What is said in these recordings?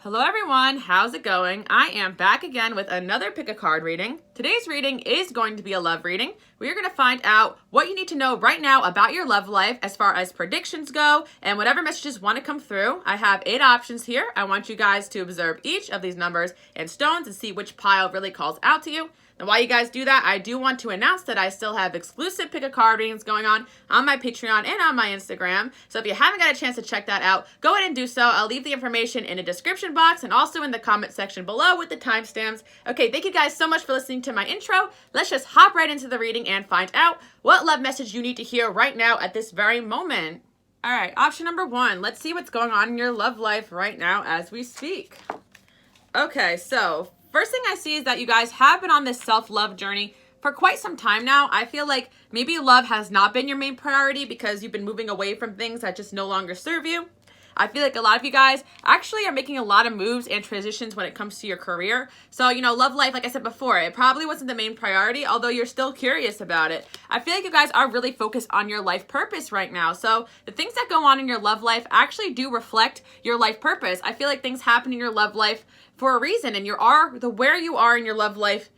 Hello everyone, how's it going? I am back again with another pick a card reading. Today's reading is going to be a love reading. We are going to find out what you need to know right now about your love life as far as predictions go and whatever messages want to come through. I have 8 options here. I want you guys to observe each of these numbers and stones and see which pile really calls out to you. And while you guys do that, I do want to announce that I still have exclusive pick a card readings going on my Patreon and on my Instagram. So if you haven't got a chance to check that out, go ahead and do so. I'll leave the information in the description box and also in the comment section below with the timestamps. Okay, thank you guys so much for listening to my intro. Let's just hop right into the reading and find out what love message you need to hear right now at this very moment. All right, option number 1. Let's see what's going on in your love life right now as we speak. Okay, so first thing I see is that you guys have been on this self-love journey for quite some time now. I feel like maybe love has not been your main priority because you've been moving away from things that just no longer serve you. I feel like a lot of you guys actually are making a lot of moves and transitions when it comes to your career. So, love life, like I said before, it probably wasn't the main priority, although you're still curious about it. I feel like you guys are really focused on your life purpose right now. So the things that go on in your love life actually do reflect your life purpose. I feel like things happen in your love life for a reason, and where you are in your love life,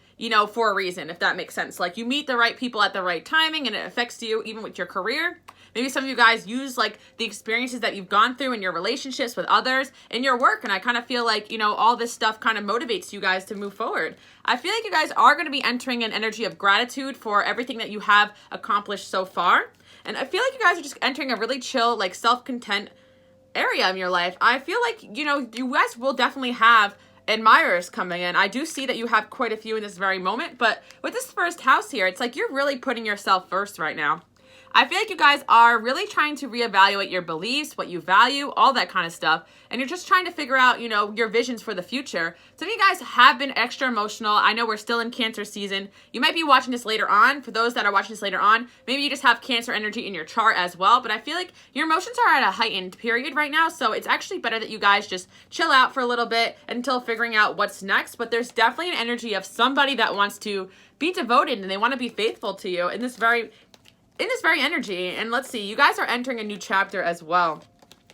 for a reason, if that makes sense. Like, you meet the right people at the right timing and it affects you even with your career. Maybe some of you guys use like the experiences that you've gone through in your relationships with others in your work. And I kind of feel like, all this stuff kind of motivates you guys to move forward. I feel like you guys are going to be entering an energy of gratitude for everything that you have accomplished so far. And I feel like you guys are just entering a really chill, like self-content area in your life. I feel like, you guys will definitely have admirers coming in. I do see that you have quite a few in this very moment, but with this first house here, it's like you're really putting yourself first right now. I feel like you guys are really trying to reevaluate your beliefs, what you value, all that kind of stuff. And you're just trying to figure out, your visions for the future. Some of you guys have been extra emotional. I know we're still in Cancer season. You might be watching this later on. For those that are watching this later on, maybe you just have Cancer energy in your chart as well. But I feel like your emotions are at a heightened period right now. So it's actually better that you guys just chill out for a little bit until figuring out what's next. But there's definitely an energy of somebody that wants to be devoted and they want to be faithful to you in this very energy. And let's see, you guys are entering a new chapter as well.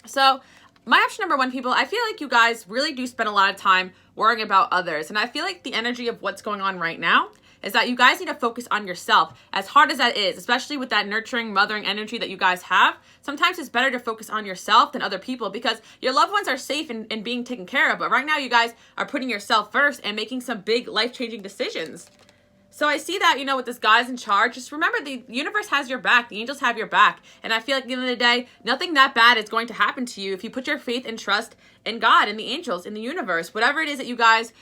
So my option number 1, people, I feel like you guys really do spend a lot of time worrying about others. And I feel like the energy of what's going on right now is that you guys need to focus on yourself, as hard as that is, especially with that nurturing, mothering energy that you guys have. Sometimes it's better to focus on yourself than other people because your loved ones are safe and being taken care of. But right now you guys are putting yourself first and making some big life-changing decisions. So I see that, with this guy's in charge. Just remember, the universe has your back. The angels have your back. And I feel like at the end of the day, nothing that bad is going to happen to you if you put your faith and trust in God, in the angels, in the universe, whatever it is that you guys,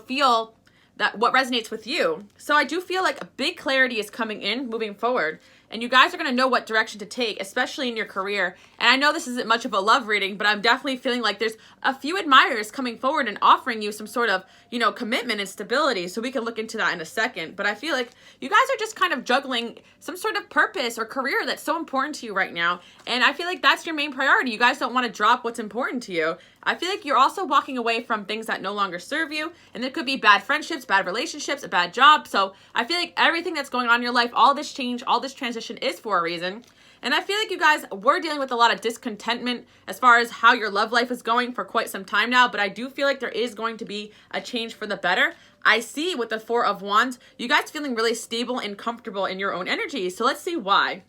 feel that what resonates with you. So I do feel like a big clarity is coming in moving forward. And you guys are going to know what direction to take, especially in your career. And I know this isn't much of a love reading, but I'm definitely feeling like there's a few admirers coming forward and offering you some sort of, commitment and stability. So we can look into that in a second. But I feel like you guys are just kind of juggling some sort of purpose or career that's so important to you right now. And I feel like that's your main priority. You guys don't want to drop what's important to you. I feel like you're also walking away from things that no longer serve you. And it could be bad friendships, bad relationships, a bad job. So I feel like everything that's going on in your life, all this change, all this transition is for a reason. And I feel like you guys were dealing with a lot of discontentment as far as how your love life is going for quite some time now. But I do feel like there is going to be a change for the better. I see with the 4 of Wands, you guys feeling really stable and comfortable in your own energy. So let's see why.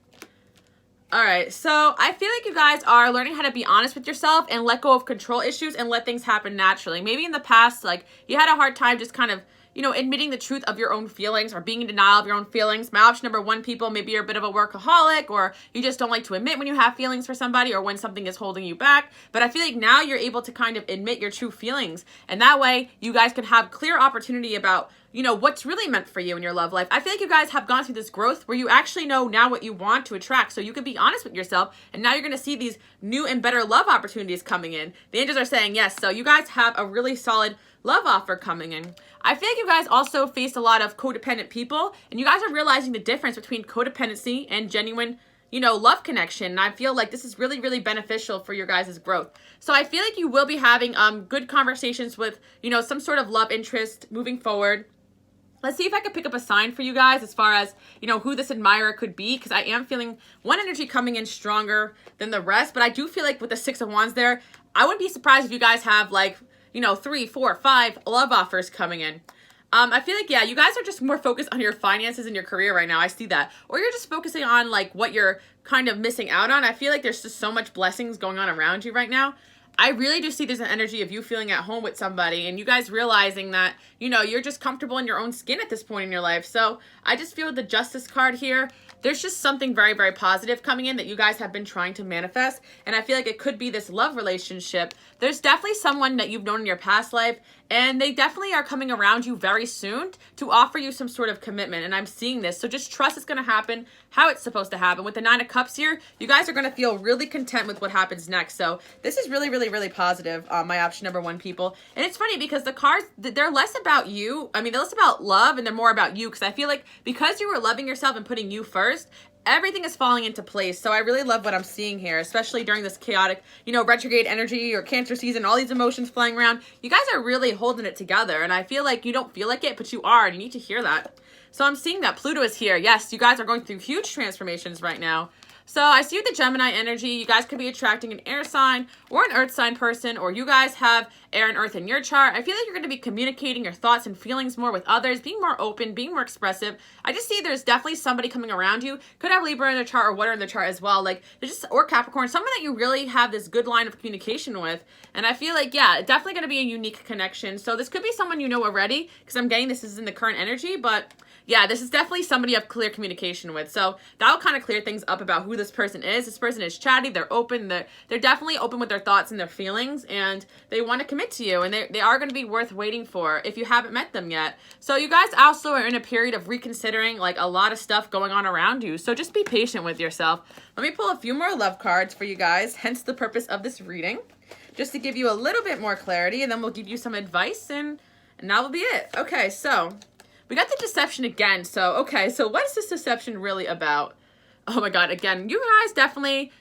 All right, so I feel like you guys are learning how to be honest with yourself and let go of control issues and let things happen naturally. Maybe in the past, like, you had a hard time just kind of, admitting the truth of your own feelings or being in denial of your own feelings. My option number 1, people, maybe you're a bit of a workaholic or you just don't like to admit when you have feelings for somebody or when something is holding you back. But I feel like now you're able to kind of admit your true feelings. And that way you guys can have clear opportunity about, what's really meant for you in your love life. I feel like you guys have gone through this growth where you actually know now what you want to attract. So you can be honest with yourself. And now you're going to see these new and better love opportunities coming in. The angels are saying yes. So you guys have a really solid love offer coming in. I feel like you guys also faced a lot of codependent people, and you guys are realizing the difference between codependency and genuine, love connection. And I feel like this is really, really beneficial for your guys' growth. So I feel like you will be having good conversations with, some sort of love interest moving forward. Let's see if I could pick up a sign for you guys as far as, who this admirer could be, because I am feeling one energy coming in stronger than the rest. But I do feel like with the 6 of Wands there, I wouldn't be surprised if you guys have, like, 3, 4, 5 love offers coming in. I feel like, yeah, you guys are just more focused on your finances and your career right now. I see that. Or you're just focusing on like what you're kind of missing out on. I feel like there's just so much blessings going on around you right now. I really do see there's an energy of you feeling at home with somebody and you guys realizing that, you're just comfortable in your own skin at this point in your life. So I just feel with the Justice card here, there's just something very, very positive coming in that you guys have been trying to manifest. And I feel like it could be this love relationship. There's definitely someone that you've known in your past life, and they definitely are coming around you very soon to offer you some sort of commitment. And I'm seeing this. So just trust it's going to happen how it's supposed to happen. With the 9 of Cups here, you guys are going to feel really content with what happens next. So this is really, really, really positive, my option number 1, people. And it's funny because the cards, they're less about you. I mean, they're less about love and they're more about you, because I feel like because you were loving yourself and putting you first, everything is falling into place. So I really love what I'm seeing here, especially during this chaotic, retrograde energy or Cancer season, all these emotions flying around. You guys are really holding it together. And I feel like you don't feel like it, but you are, and you need to hear that. So I'm seeing that Pluto is here. Yes, you guys are going through huge transformations right now. So I see with the Gemini energy, you guys could be attracting an air sign or an earth sign person, or you guys have air and earth in your chart. I feel like you're going to be communicating your thoughts and feelings more with others, being more open, being more expressive. I just see there's definitely somebody coming around you. Could have Libra in their chart or water in their chart as well. Like, there's just, or Capricorn, someone that you really have this good line of communication with. And I feel like, yeah, definitely going to be a unique connection. So this could be someone you know already, because I'm getting this is in the current energy, but yeah, this is definitely somebody you have clear communication with. So that'll kind of clear things up about who this person is. This person is chatty, they're open, they're definitely open with their thoughts and their feelings, and they want to commit to you, and they are going to be worth waiting for if you haven't met them yet. So you guys also are in a period of reconsidering like a lot of stuff going on around you. So just be patient with yourself. Let me pull a few more love cards for you guys, hence the purpose of this reading, just to give you a little bit more clarity, and then we'll give you some advice, and that will be it. Okay, so we got the deception again. So, okay, so what is this deception really about? Oh my God, again, you guys definitely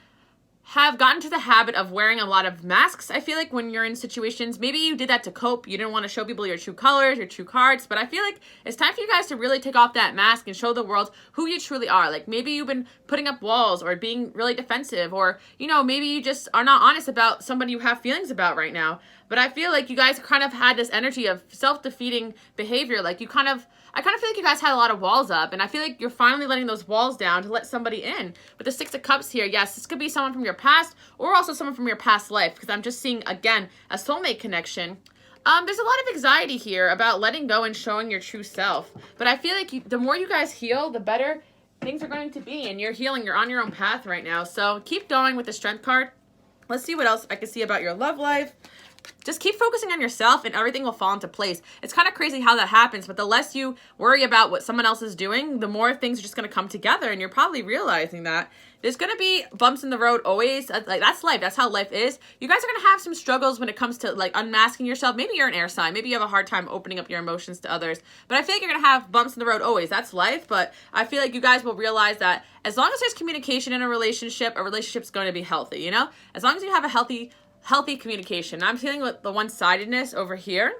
have gotten to the habit of wearing a lot of masks. I feel like when you're in situations, maybe you did that to cope. You didn't want to show people your true colors, your true cards, but I feel like it's time for you guys to really take off that mask and show the world who you truly are. Like maybe you've been putting up walls or being really defensive, or, maybe you just are not honest about somebody you have feelings about right now. But I feel like you guys kind of had this energy of self-defeating behavior. Like I kind of feel like you guys had a lot of walls up, and I feel like you're finally letting those walls down to let somebody in. With the 6 of Cups here, yes, this could be someone from your past or also someone from your past life, because I'm just seeing, again, a soulmate connection. There's a lot of anxiety here about letting go and showing your true self. But I feel like the more you guys heal, the better things are going to be, and you're healing. You're on your own path right now. So keep going with the Strength card. Let's see what else I can see about your love life. Just keep focusing on yourself and everything will fall into place. It's kind of crazy how that happens, but the less you worry about what someone else is doing, the more things are just going to come together, and you're probably realizing that. There's going to be bumps in the road always. Like, that's life. That's how life is. You guys are going to have some struggles when it comes to like unmasking yourself. Maybe you're an air sign. Maybe you have a hard time opening up your emotions to others. But I feel like you're going to have bumps in the road always. That's life. But I feel like you guys will realize that as long as there's communication in a relationship's going to be healthy, As long as you have a healthy communication. I'm feeling with the one-sidedness over here.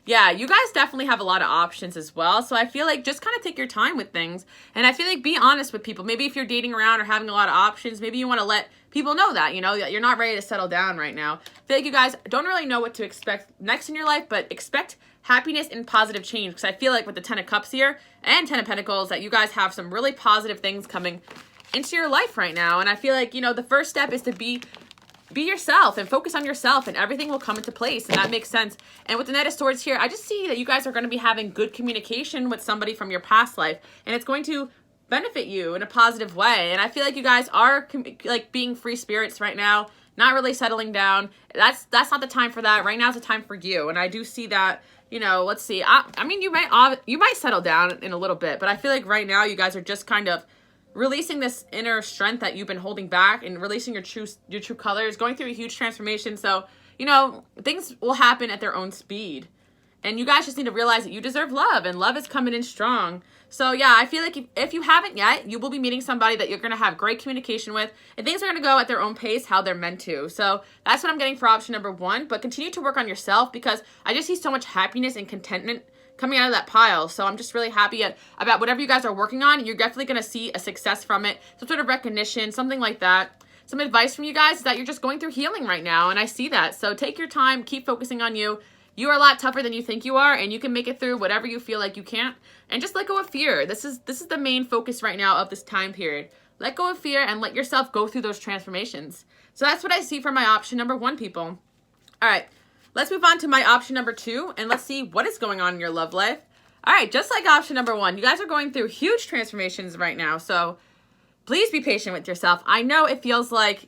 Yeah, you guys definitely have a lot of options as well. So I feel like just kind of take your time with things. And I feel like be honest with people. Maybe if you're dating around or having a lot of options, maybe you want to let people know that, that you're not ready to settle down right now. I feel like you guys don't really know what to expect next in your life, but expect happiness and positive change. Because I feel like with the 10 of Cups here and 10 of Pentacles that you guys have some really positive things coming into your life right now. And I feel like, the first step is to be yourself and focus on yourself, and everything will come into place, and that makes sense. And with the Knight of Swords here, I just see that you guys are going to be having good communication with somebody from your past life, and it's going to benefit you in a positive way. And I feel like you guys are like being free spirits right now, not really settling down. That's not the time for that. Right now is the time for you, and I do see that. Let's see. I mean, you might settle down in a little bit, but I feel like right now you guys are just kind of releasing this inner strength that you've been holding back and releasing your true colors, going through a huge transformation. So, things will happen at their own speed. And you guys just need to realize that you deserve love, and love is coming in strong. So, yeah, I feel like if you haven't yet, you will be meeting somebody that you're going to have great communication with, and things are going to go at their own pace, how they're meant to. So that's what I'm getting for option number 1. But continue to work on yourself, because I just see so much happiness and contentment coming out of that pile. So I'm just really happy about whatever you guys are working on. You're definitely going to see a success from it, some sort of recognition, something like that. some advice from you guys is that you're just going through healing right now, and I see that. So take your time, keep focusing on you. You are a lot tougher than you think you are, and you can make it through whatever you feel like you can't. And just let go of fear. This is the main focus right now of this time period. Let go of fear and let yourself go through those transformations. So that's what I see for my option number 1, people. All right, let's move on to my option number 2, and let's see what is going on in your love life. All right, just like option number 1, you guys are going through huge transformations right now. So please be patient with yourself. I know it feels like,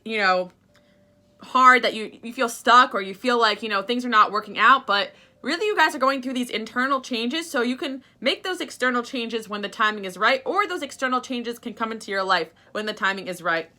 hard, that you feel stuck, or you feel like, things are not working out, but really you guys are going through these internal changes, so you can make those external changes when the timing is right, or those external changes can come into your life when the timing is right.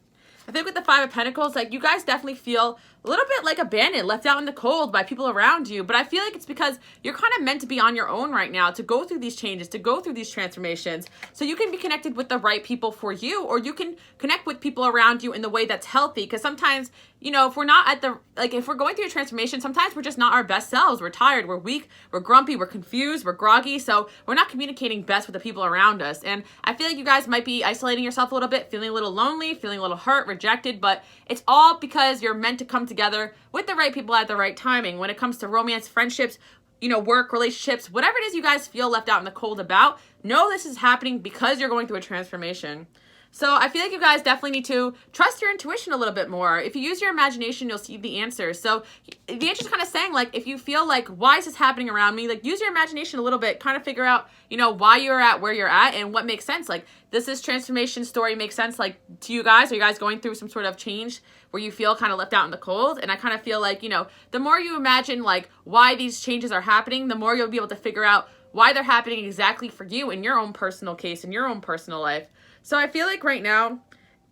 I think with the 5 of Pentacles, like, you guys definitely feel a little bit like abandoned, left out in the cold by people around you. But I feel like it's because you're kind of meant to be on your own right now, to go through these changes, to go through these transformations. So you can be connected with the right people for you, or you can connect with people around you in the way that's healthy. Because sometimes, if we're not at the, if we're going through a transformation, sometimes we're just not our best selves. We're tired, we're weak, we're grumpy, we're confused, we're groggy. So we're not communicating best with the people around us. And I feel like you guys might be isolating yourself a little bit, feeling a little lonely, feeling a little hurt, rejected, but it's all because you're meant to come together with the right people at the right timing. When it comes to romance, friendships, work, relationships, whatever it is you guys feel left out in the cold about, know this is happening because you're going through a transformation. So I feel like you guys definitely need to trust your intuition a little bit more. If you use your imagination, you'll see the answers. So the answer's kind of saying, if you feel like, why is this happening around me? Use your imagination a little bit, kind of figure out, why you're at where you're at and what makes sense. Does this transformation story make sense, to you guys? Are you guys going through some sort of change where you feel kind of left out in the cold? And I kind of feel like, the more you imagine, why these changes are happening, the more you'll be able to figure out why they're happening exactly for you in your own personal case, in your own personal life. So I feel like right now,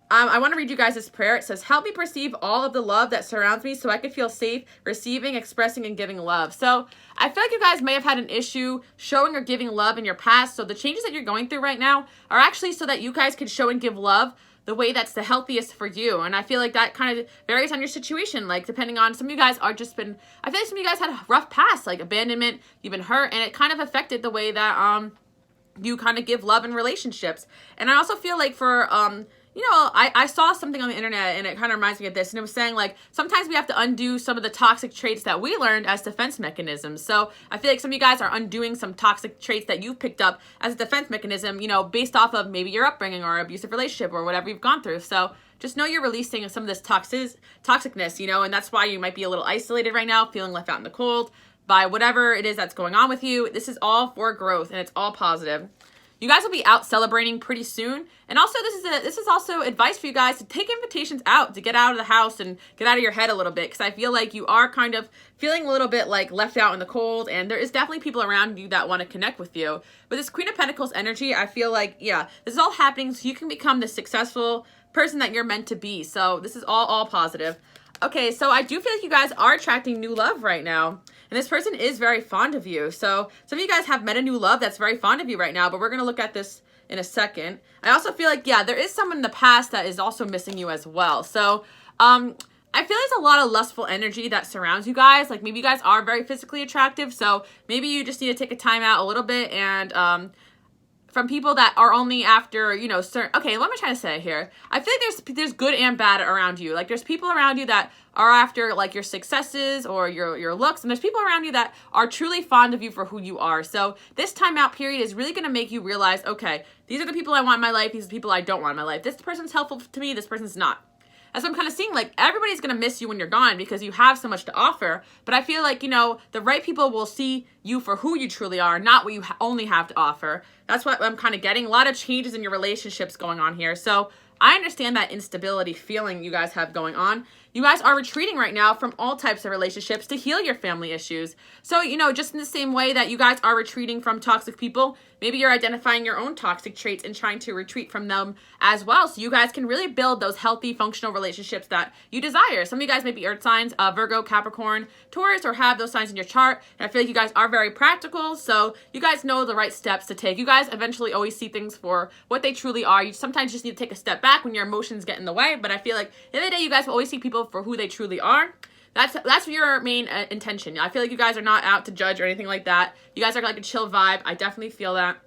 I want to read you guys this prayer. It says, help me perceive all of the love that surrounds me so I can feel safe receiving, expressing, and giving love. So I feel like you guys may have had an issue showing or giving love in your past. So the changes that you're going through right now are actually so that you guys can show and give love the way that's the healthiest for you. And I feel like that kind of varies on your situation. Depending on, some of you guys I feel like some of you guys had a rough past, abandonment, you've been hurt, and it kind of affected the way that, you kind of give love in relationships. And I also feel like for, I saw something on the internet and it kind of reminds me of this. And it was saying sometimes we have to undo some of the toxic traits that we learned as defense mechanisms. So I feel like some of you guys are undoing some toxic traits that you've picked up as a defense mechanism, based off of maybe your upbringing or abusive relationship or whatever you've gone through. So just know you're releasing some of this toxicness, and that's why you might be a little isolated right now, feeling left out in the cold by whatever it is that's going on with you. This is all for growth, and it's all positive. You guys will be out celebrating pretty soon. And also, this is also advice for you guys to take invitations out, to get out of the house and get out of your head a little bit, because I feel like you are kind of feeling a little bit left out in the cold, and there is definitely people around you that want to connect with you. But this Queen of Pentacles energy, I feel like, this is all happening so you can become the successful person that you're meant to be. So this is all positive. Okay, so I do feel like you guys are attracting new love right now. And this person is very fond of you. So some of you guys have met a new love that's very fond of you right now, but we're going to look at this in a second. I also feel like, there is someone in the past that is also missing you as well. So I feel there's a lot of lustful energy that surrounds you guys. Maybe you guys are very physically attractive. So maybe you just need to take a time out a little bit and from people that are only after, certain, okay, what am I trying to say here? I feel like there's good and bad around you. There's people around you that are after, your successes or your looks, and there's people around you that are truly fond of you for who you are. So this timeout period is really going to make you realize, okay, these are the people I want in my life, these are the people I don't want in my life. This person's helpful to me, this person's not. That's what I'm kind of seeing. Everybody's going to miss you when you're gone because you have so much to offer. But I feel like, the right people will see you for who you truly are, not what you only have to offer. That's what I'm kind of getting. A lot of changes in your relationships going on here. So I understand that instability feeling you guys have going on. You guys are retreating right now from all types of relationships to heal your family issues. So, just in the same way that you guys are retreating from toxic people, maybe you're identifying your own toxic traits and trying to retreat from them as well. So you guys can really build those healthy, functional relationships that you desire. Some of you guys may be earth signs, Virgo, Capricorn, Taurus, or have those signs in your chart. And I feel like you guys are very practical. So you guys know the right steps to take. You guys eventually always see things for what they truly are. You sometimes just need to take a step back when your emotions get in the way. But I feel like at the end of the day, you guys will always see people for who they truly are. That's your main intention. I feel like you guys are not out to judge or anything like that. You guys are a chill vibe. I definitely feel that.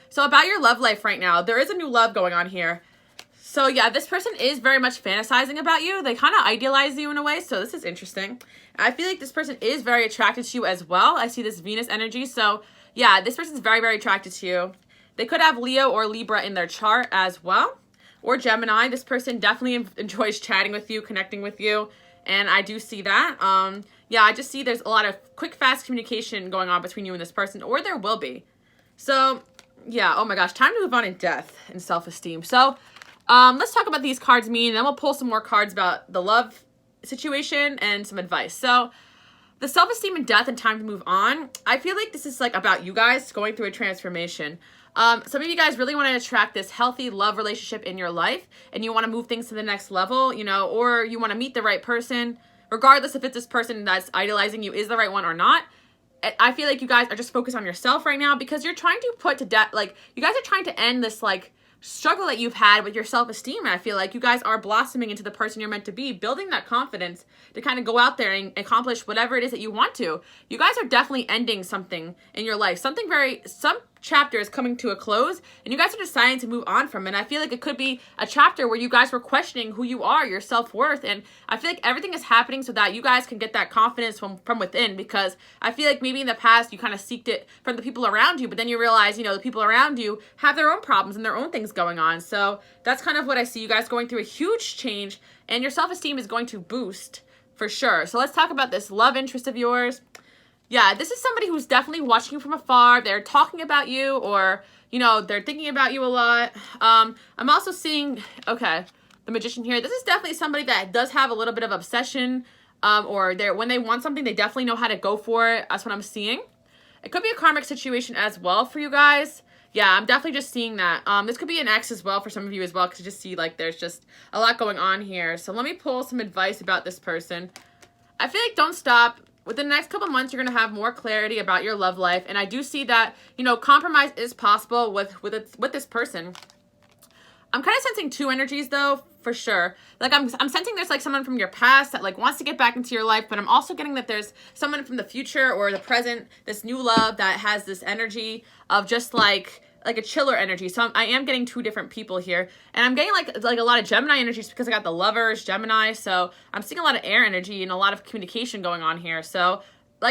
So about your love life right now, there is a new love going on here. So yeah, this person is very much fantasizing about you. They kind of idealize you in a way, so this is interesting. I feel like this person is very attracted to you as well. I see this Venus energy, so yeah, this person's very, very attracted to you. They could have Leo or Libra in their chart as well, or Gemini. This person definitely enjoys chatting with you, connecting with you, and I do see that. Yeah, I just see there's a lot of quick, fast communication going on between you and this person, or there will be. So yeah, oh my gosh, time to move on in death and self-esteem. So let's talk about these cards mean, and then we'll pull some more cards about the love situation and some advice. So the self-esteem and death and time to move on, I feel like this is like about you guys going through a transformation. Some of you guys really want to attract this healthy love relationship in your life, and you want to move things to the next level, you know, or you want to meet the right person, regardless if it's this person that's idolizing you is the right one or not. I feel like you guys are just focused on yourself right now because you're trying to put to death, like, you guys are trying to end this, like, struggle that you've had with your self-esteem. And I feel like you guys are blossoming into the person you're meant to be, building that confidence to kind of go out there and accomplish whatever it is that you want to. You guys are definitely ending something in your life. Some chapter is coming to a close, and you guys are deciding to move on from it. And I feel like it could be a chapter where you guys were questioning who you are, your self-worth, and I feel like everything is happening so that you guys can get that confidence from within, because I feel like maybe in the past you kind of seeked it from the people around you, but then you realize, you know, the people around you have their own problems and their own things going on. So that's kind of what I see. You guys going through a huge change, and your self-esteem is going to boost for sure. So let's talk about this love interest of yours. Yeah, this is somebody who's definitely watching you from afar. They're talking about you, or, you know, they're thinking about you a lot. I'm also seeing, okay, the Magician here. This is definitely somebody that does have a little bit of obsession, or when they want something, they definitely know how to go for it. That's what I'm seeing. It could be a karmic situation as well for you guys. Yeah, I'm definitely just seeing that. This could be an ex as well for some of you as well, because you just see, like, there's just a lot going on here. So let me pull some advice about this person. I feel like don't stop. Within the next couple months, you're going to have more clarity about your love life. And I do see that, you know, compromise is possible with this person. I'm kind of sensing two energies, though, for sure. Like, I'm sensing there's, like, someone from your past that, like, wants to get back into your life. But I'm also getting that there's someone from the future or the present, this new love that has this energy of just, like a chiller energy. So I am getting two different people here, and I'm getting like a lot of Gemini energies because I got the Lovers, Gemini. So I'm seeing a lot of air energy and a lot of communication going on here. So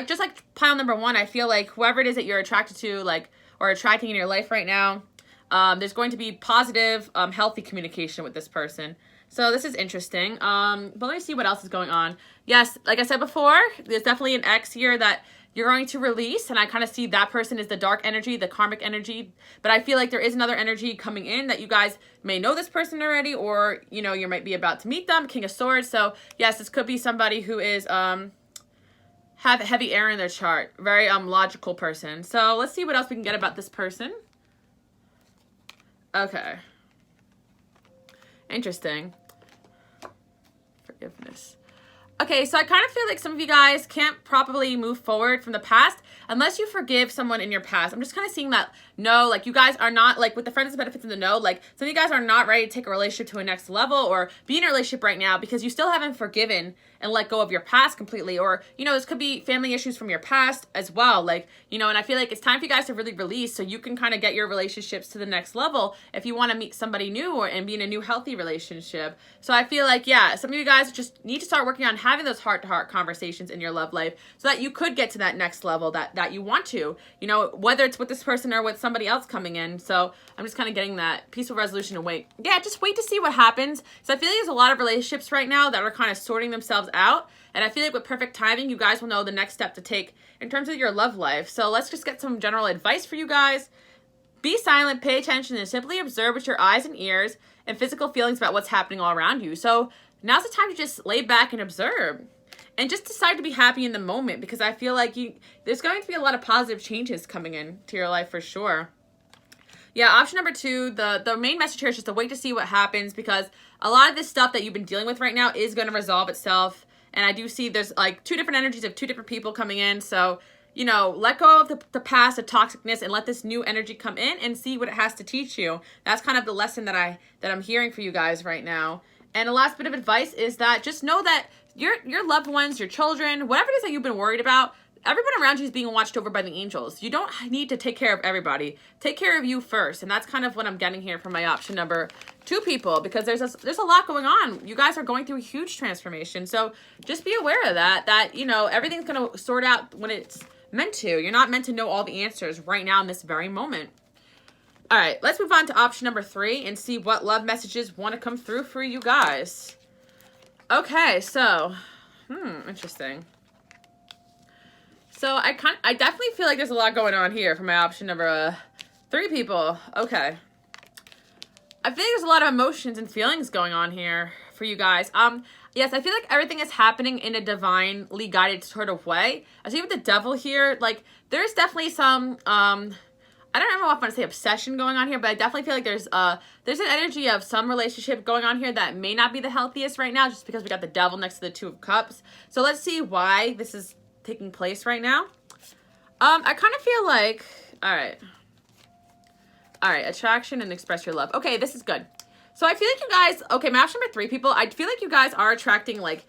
just like pile number one, I feel like whoever it is that you're attracted to, like, or attracting in your life right now, there's going to be positive, healthy communication with this person. So this is interesting. But let me see what else is going on. Yes, like I said before, there's definitely an ex here that you're going to release, and I kind of see that person is the dark energy, the karmic energy, but I feel like there is another energy coming in that you guys may know this person already, or, you know, you might be about to meet them, King of Swords. So yes, this could be somebody who is, have heavy air in their chart, very, logical person. So let's see what else we can get about this person. Okay. Interesting. Forgiveness. Okay, so I kind of feel like some of you guys can't properly move forward from the past unless you forgive someone in your past. I'm just kind of seeing that, no, like, you guys are not, like, with the friends and benefits in the no, like, some of you guys are not ready to take a relationship to a next level or be in a relationship right now because you still haven't forgiven and let go of your past completely. Or, you know, this could be family issues from your past as well. Like, you know, and I feel like it's time for you guys to really release so you can kind of get your relationships to the next level if you want to meet somebody new and be in a new healthy relationship. So I feel like, yeah, some of you guys just need to start working on having those heart-to-heart conversations in your love life so that you could get to that next level that you want to, you know, whether it's with this person or with somebody else coming in. So I'm just kind of getting that peaceful resolution and wait. Yeah, just wait to see what happens. So I feel like there's a lot of relationships right now that are kind of sorting themselves out. And I feel like with perfect timing, you guys will know the next step to take in terms of your love life. So let's just get some general advice for you guys. Be silent, pay attention, and simply observe with your eyes and ears and physical feelings about what's happening all around you. So now's the time to just lay back and observe. And just decide to be happy in the moment, because I feel like there's going to be a lot of positive changes coming into your life for sure. Yeah, option number two, the main message here is just to wait to see what happens, because a lot of this stuff that you've been dealing with right now is going to resolve itself. And I do see there's like two different energies of two different people coming in. So, you know, let go of the past, the toxicness, and let this new energy come in and see what it has to teach you. That's kind of the lesson that I'm hearing for you guys right now. And the last bit of advice is that just know that your loved ones, your children, whatever it is that you've been worried about, everyone around you is being watched over by the angels. You don't need to take care of everybody. Take care of you first. And that's kind of what I'm getting here from my option number 2 people, because there's a lot going on. You guys are going through a huge transformation. So just be aware of that, you know, everything's going to sort out when it's meant to. You're not meant to know all the answers right now in this very moment. All right, let's move on to option number 3 and see what love messages want to come through for you guys. Okay, so, interesting. So I definitely feel like there's a lot going on here for my option number 3 people. Okay. I feel like there's a lot of emotions and feelings going on here for you guys. Yes, I feel like everything is happening in a divinely guided sort of way. I see with the devil here, like there's definitely some I don't know if I want to say obsession going on here, but I definitely feel like there's an energy of some relationship going on here that may not be the healthiest right now, just because we got the devil next to the 2 of Cups. So let's see why this is taking place right now. I kind of feel like, all right, attraction and express your love. Okay, this is good. So I feel like you guys, okay, my option number 3 people, I feel like you guys are attracting like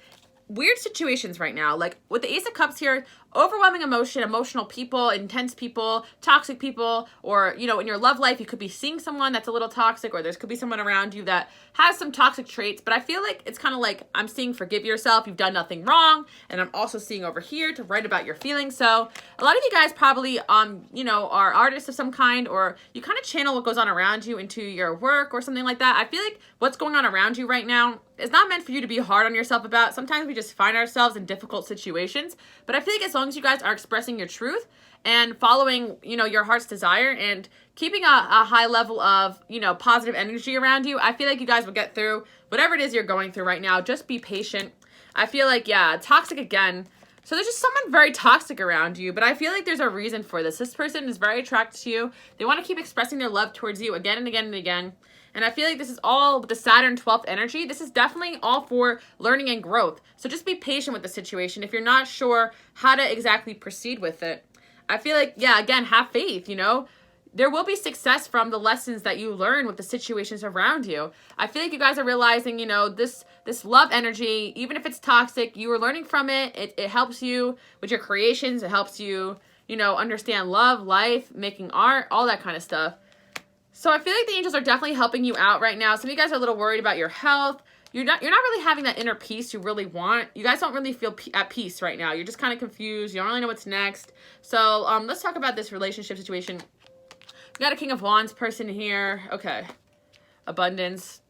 weird situations right now. Like with the Ace of Cups here, overwhelming emotion, emotional people, intense people, toxic people, or, you know, in your love life, you could be seeing someone that's a little toxic, or there could be someone around you that has some toxic traits. But I feel like it's kind of like I'm seeing forgive yourself. You've done nothing wrong. And I'm also seeing over here to write about your feelings. So a lot of you guys probably, you know, are artists of some kind, or you kind of channel what goes on around you into your work or something like that. I feel like what's going on around you right now is not meant for you to be hard on yourself about. Sometimes we just find ourselves in difficult situations. But I feel like as long as you guys are expressing your truth and following, you know, your heart's desire and keeping a high level of, you know, positive energy around you, I feel like you guys will get through whatever it is you're going through right now. Just be patient. I feel like, yeah, toxic again. So there's just someone very toxic around you, but I feel like there's a reason for this. This person is very attracted to you. They want to keep expressing their love towards you again and again and again. And I feel like this is all with the Saturn 12th energy. This is definitely all for learning and growth. So just be patient with the situation if you're not sure how to exactly proceed with it. I feel like, yeah, again, have faith, you know. There will be success from the lessons that you learn with the situations around you. I feel like you guys are realizing, you know, this love energy, even if it's toxic, you are learning from it. It helps you with your creations. It helps you, you know, understand love, life, making art, all that kind of stuff. So I feel like the angels are definitely helping you out right now. Some of you guys are a little worried about your health. You're not really having that inner peace you really want. You guys don't really feel at peace right now. You're just kind of confused. You don't really know what's next. So let's talk about this relationship situation. We got a King of Wands person here. Okay. Abundance.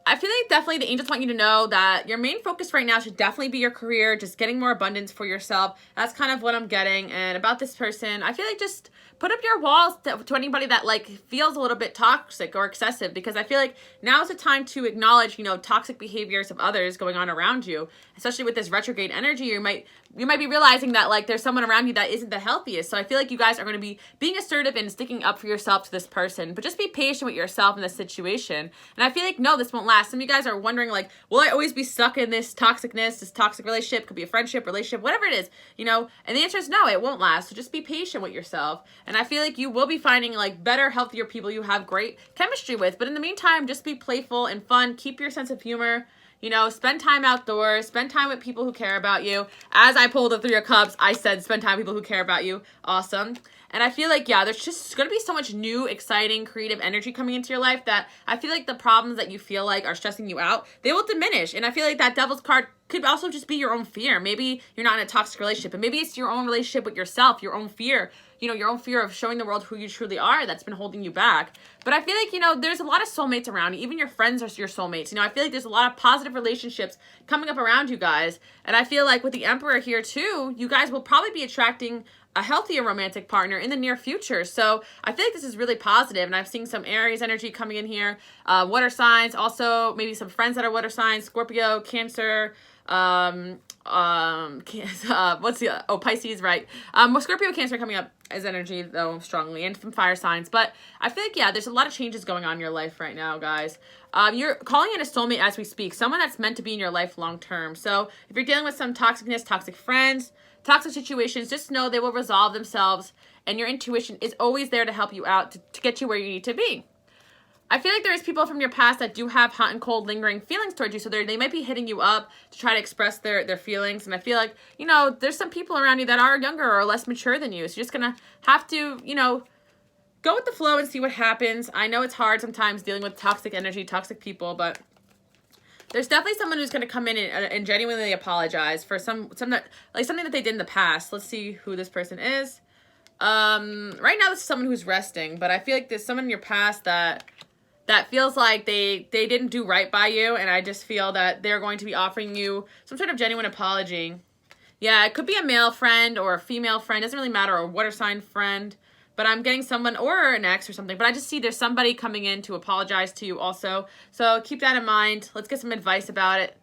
I feel like definitely the angels want you to know that your main focus right now should definitely be your career, just getting more abundance for yourself. That's kind of what I'm getting. And about this person, I feel like just put up your walls to anybody that like feels a little bit toxic or excessive, because I feel like now is the time to acknowledge, you know, toxic behaviors of others going on around you, especially with this retrograde energy. You might be realizing that like there's someone around you that isn't the healthiest. So I feel like you guys are going to be being assertive and sticking up for yourself to this person, but just be patient with yourself in this situation. And I feel like, no, this won't last. Some of you guys are wondering like, will I always be stuck in this toxicness, this toxic relationship? Could be a friendship, relationship, whatever it is, you know, and the answer is no, it won't last. So just be patient with yourself. And I feel like you will be finding like better, healthier people you have great chemistry with. But in the meantime, just be playful and fun. Keep your sense of humor. You know, spend time outdoors, spend time with people who care about you. As I pulled the 3 of Cups, I said spend time with people who care about you. Awesome. And I feel like, yeah, there's just going to be so much new, exciting, creative energy coming into your life that I feel like the problems that you feel like are stressing you out, they will diminish. And I feel like that Devil's card could also just be your own fear. Maybe you're not in a toxic relationship, but maybe it's your own relationship with yourself, your own fear, you know, your own fear of showing the world who you truly are that's been holding you back. But I feel like, you know, there's a lot of soulmates around you. Even your friends are your soulmates. You know, I feel like there's a lot of positive relationships coming up around you guys. And I feel like with the Emperor here too, you guys will probably be attracting a healthier romantic partner in the near future. So I feel like this is really positive, and I'm seeing some Aries energy coming in here. Water signs, also maybe some friends that are water signs, Scorpio, Cancer, Pisces, right? Scorpio, Cancer coming up as energy though strongly, and some fire signs. But I feel like, yeah, there's a lot of changes going on in your life right now, guys. You're calling in a soulmate as we speak, someone that's meant to be in your life long term. So if you're dealing with some toxicness, toxic friends, toxic situations, just know they will resolve themselves, and your intuition is always there to help you out to get you where you need to be. I feel like there's people from your past that do have hot and cold lingering feelings towards you. So they might be hitting you up to try to express their feelings. And I feel like, you know, there's some people around you that are younger or less mature than you. So you're just going to have to, you know, go with the flow and see what happens. I know it's hard sometimes dealing with toxic energy, toxic people, but there's definitely someone who's going to come in and genuinely apologize for something that they did in the past. Let's see who this person is. Right now this is someone who's resting, but I feel like there's someone in your past that feels like they didn't do right by you, and I just feel that they're going to be offering you some sort of genuine apology. Yeah, it could be a male friend or a female friend. Doesn't really matter, or a water sign friend. But I'm getting someone, or an ex or something. But I just see there's somebody coming in to apologize to you also. So keep that in mind. Let's get some advice about it.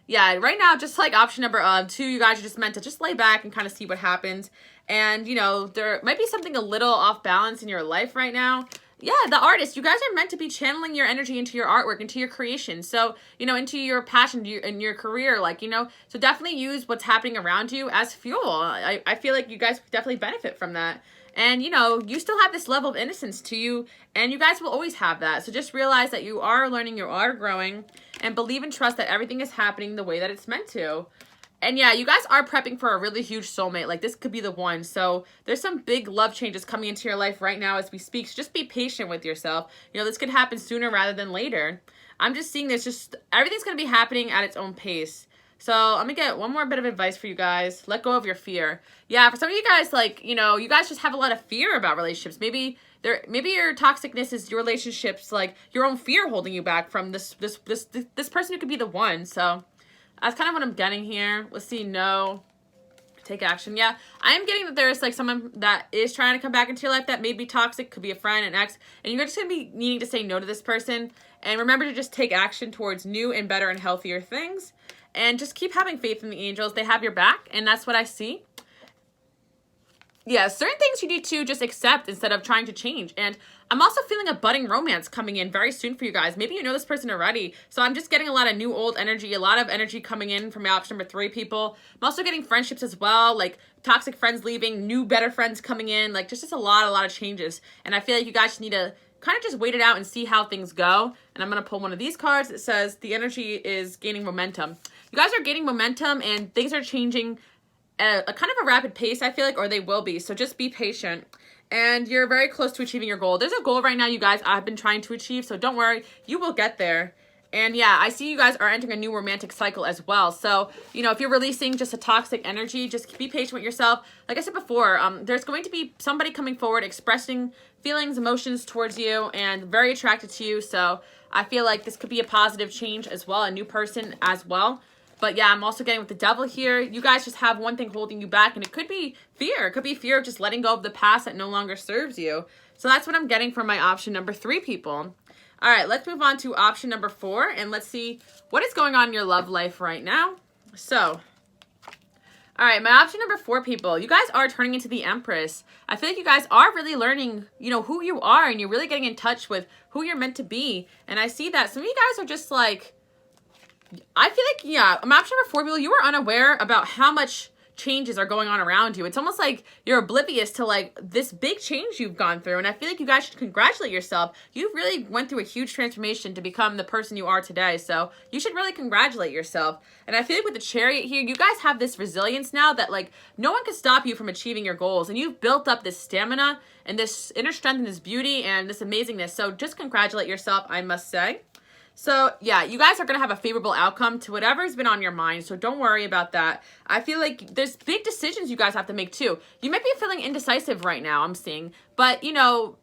Yeah, right now, just like option number 2, you guys are just meant to just lay back and kind of see what happens. And, you know, there might be something a little off balance in your life right now. Yeah, the artist, you guys are meant to be channeling your energy into your artwork, into your creation. So, you know, into your passion, in your career, like, you know, so definitely use what's happening around you as fuel. I feel like you guys definitely benefit from that. And, you know, you still have this level of innocence to you, and you guys will always have that. So just realize that you are learning, you are growing, and believe and trust that everything is happening the way that it's meant to. And yeah, you guys are prepping for a really huge soulmate. Like, this could be the one. So there's some big love changes coming into your life right now as we speak. So just be patient with yourself. You know, this could happen sooner rather than later. I'm just seeing this, just everything's going to be happening at its own pace. So I'm going to get one more bit of advice for you guys. Let go of your fear. Yeah, for some of you guys, like, you know, you guys just have a lot of fear about relationships. Maybe your toxicness is your relationships, like your own fear holding you back from this person who could be the one. So that's kind of what I'm getting here. Let's see. No. Take action. Yeah, I am getting that there's like someone that is trying to come back into your life that may be toxic, could be a friend, an ex, and you're just going to be needing to say no to this person. And remember to just take action towards new and better and healthier things. And just keep having faith in the angels. They have your back, and that's what I see. Yeah, certain things you need to just accept instead of trying to change. And I'm also feeling a budding romance coming in very soon for you guys. Maybe you know this person already. So I'm just getting a lot of new old energy, a lot of energy coming in from my option number 3 people. I'm also getting friendships as well, like toxic friends leaving, new better friends coming in, like just a lot of changes. And I feel like you guys just need to kind of just wait it out and see how things go. And I'm going to pull one of these cards that says the energy is gaining momentum. You guys are gaining momentum and things are changing at a kind of a rapid pace, I feel like, or they will be. So just be patient. And you're very close to achieving your goal. There's a goal right now you guys I've been trying to achieve, so don't worry. You will get there. And yeah, I see you guys are entering a new romantic cycle as well. So, you know, if you're releasing just a toxic energy, just be patient with yourself. Like I said before, there's going to be somebody coming forward expressing feelings, emotions towards you and very attracted to you. So I feel like this could be a positive change as well, a new person as well. But yeah, I'm also getting with the devil here. You guys just have one thing holding you back, and it could be fear. It could be fear of just letting go of the past that no longer serves you. So that's what I'm getting from my option number 3 people. All right, let's move on to option number 4, and let's see what is going on in your love life right now. So, all right, my option number 4 people, you guys are turning into the Empress. I feel like you guys are really learning, you know, who you are, and you're really getting in touch with who you're meant to be. And I see that some of you guys are just like, I feel like, yeah, I'm option number 4 people, you are unaware about how much changes are going on around you. It's almost like you're oblivious to like this big change you've gone through. And I feel like you guys should congratulate yourself. You really went through a huge transformation to become the person you are today. So you should really congratulate yourself. And I feel like with the Chariot here, you guys have this resilience now that like no one can stop you from achieving your goals. And you've built up this stamina and this inner strength and this beauty and this amazingness. So just congratulate yourself, I must say. So, yeah, you guys are going to have a favorable outcome to whatever's been on your mind, so don't worry about that. I feel like there's big decisions you guys have to make, too. You might be feeling indecisive right now, I'm seeing, but, you know,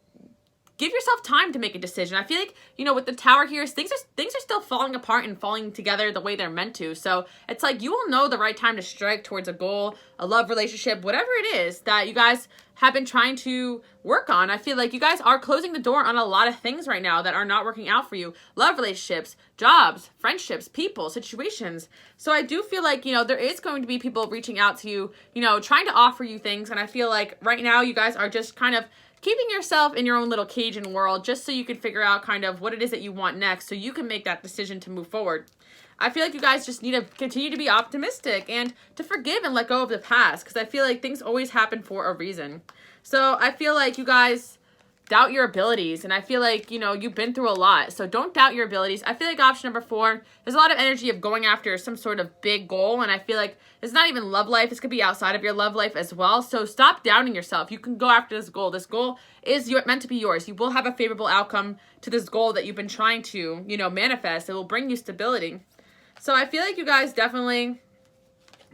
give yourself time to make a decision. I feel like, you know, with the Tower here, things are still falling apart and falling together the way they're meant to. So it's like you will know the right time to strike towards a goal, a love relationship, whatever it is that you guys have been trying to work on. I feel like you guys are closing the door on a lot of things right now that are not working out for you. Love relationships, jobs, friendships, people, situations. So I do feel like, you know, there is going to be people reaching out to you, you know, trying to offer you things. And I feel like right now you guys are just kind of keeping yourself in your own little cage and world just so you can figure out kind of what it is that you want next so you can make that decision to move forward. I feel like you guys just need to continue to be optimistic and to forgive and let go of the past because I feel like things always happen for a reason. So I feel like you guys doubt your abilities. And I feel like, you know, you've been through a lot. So don't doubt your abilities. I feel like option number 4, there's a lot of energy of going after some sort of big goal. And I feel like it's not even love life. This could be outside of your love life as well. So stop doubting yourself. You can go after this goal. This goal is meant to be yours. You will have a favorable outcome to this goal that you've been trying to, you know, manifest. It will bring you stability. So I feel like you guys definitely...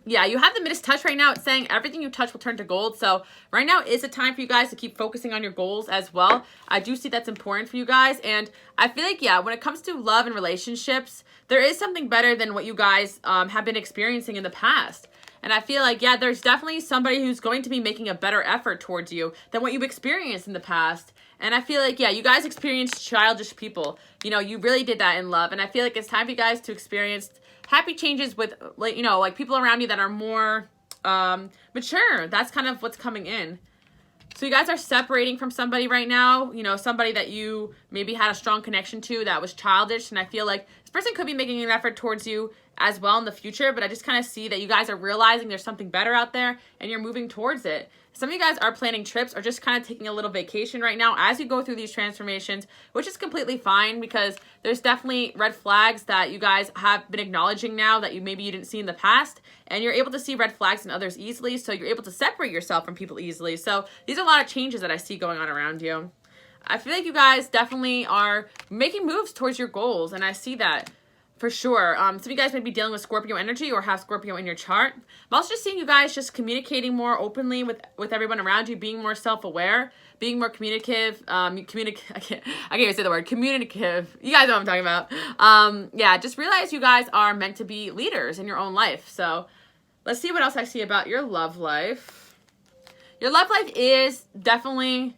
Yeah, you have the Midas touch right now. It's saying everything you touch will turn to gold. So right now is a time for you guys to keep focusing on your goals as well. I do see that's important for you guys. And I feel like, yeah, when it comes to love and relationships, there is something better than what you guys have been experiencing in the past. And I feel like, yeah, there's definitely somebody who's going to be making a better effort towards you than what you've experienced in the past. And I feel like, yeah, you guys experienced childish people. You know, you really did that in love. And I feel like it's time for you guys to experience happy changes with, like, you know, like people around you that are more mature. That's kind of what's coming in. So you guys are separating from somebody right now, you know, somebody that you maybe had a strong connection to that was childish. And I feel like this person could be making an effort towards you as well in the future. But I just kind of see that you guys are realizing there's something better out there and you're moving towards it. Some of you guys are planning trips or just kind of taking a little vacation right now as you go through these transformations, which is completely fine because there's definitely red flags that you guys have been acknowledging now that maybe you didn't see in the past, and you're able to see red flags in others easily, so you're able to separate yourself from people easily. So these are a lot of changes that I see going on around you. I feel like you guys definitely are making moves towards your goals, and I see that. For sure. Some of you guys may be dealing with Scorpio energy or have Scorpio in your chart. I'm also just seeing you guys just communicating more openly with everyone around you, being more self-aware, being more communicative. I can't even say the word communicative. You guys know what I'm talking about. Yeah, just realize you guys are meant to be leaders in your own life. So let's see what else I see about your love life. Your love life is definitely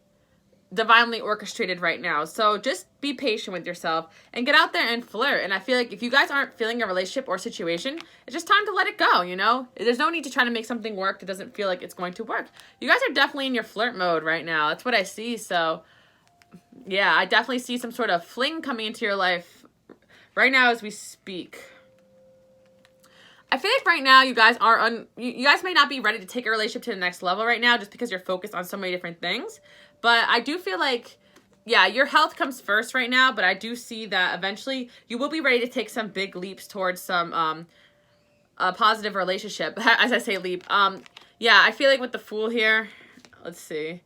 divinely orchestrated right now. So just be patient with yourself and get out there and flirt. And I feel like if you guys aren't feeling a relationship or situation, it's just time to let it go, you know? There's no need to try to make something work that doesn't feel like it's going to work. You guys are definitely in your flirt mode right now. That's what I see. So yeah, I definitely see some sort of fling coming into your life right now as we speak. I feel like right now you guys are you guys may not be ready to take a relationship to the next level right now just because you're focused on so many different things. But I do feel like, yeah, your health comes first right now, but I do see that eventually you will be ready to take some big leaps towards some a positive relationship. As I say leap. Yeah, I feel like with the Fool here, let's see.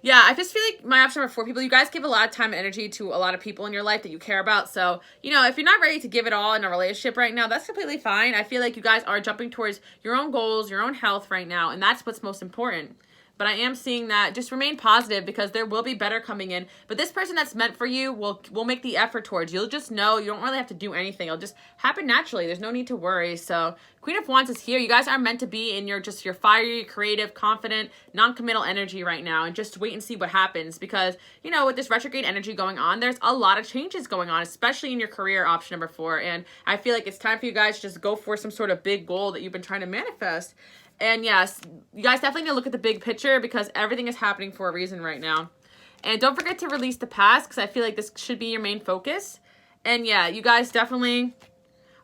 Yeah, I just feel like my option number 4, people, you guys give a lot of time and energy to a lot of people in your life that you care about. So, you know, if you're not ready to give it all in a relationship right now, that's completely fine. I feel like you guys are jumping towards your own goals, your own health right now, and that's what's most important. But I am seeing that just remain positive because there will be better coming in. But this person that's meant for you will make the effort towards you. You'll just know. You don't really have to do anything. It'll just happen naturally. There's no need to worry. So Queen of Wands is here. You guys are meant to be in your fiery, creative, confident, non-committal energy right now. And just wait and see what happens. Because, you know, with this retrograde energy going on, there's a lot of changes going on, especially in your career, option number 4. And I feel like it's time for you guys to just go for some sort of big goal that you've been trying to manifest. And yes, you guys definitely need to look at the big picture because everything is happening for a reason right now. And don't forget to release the past because I feel like this should be your main focus. And yeah, you guys definitely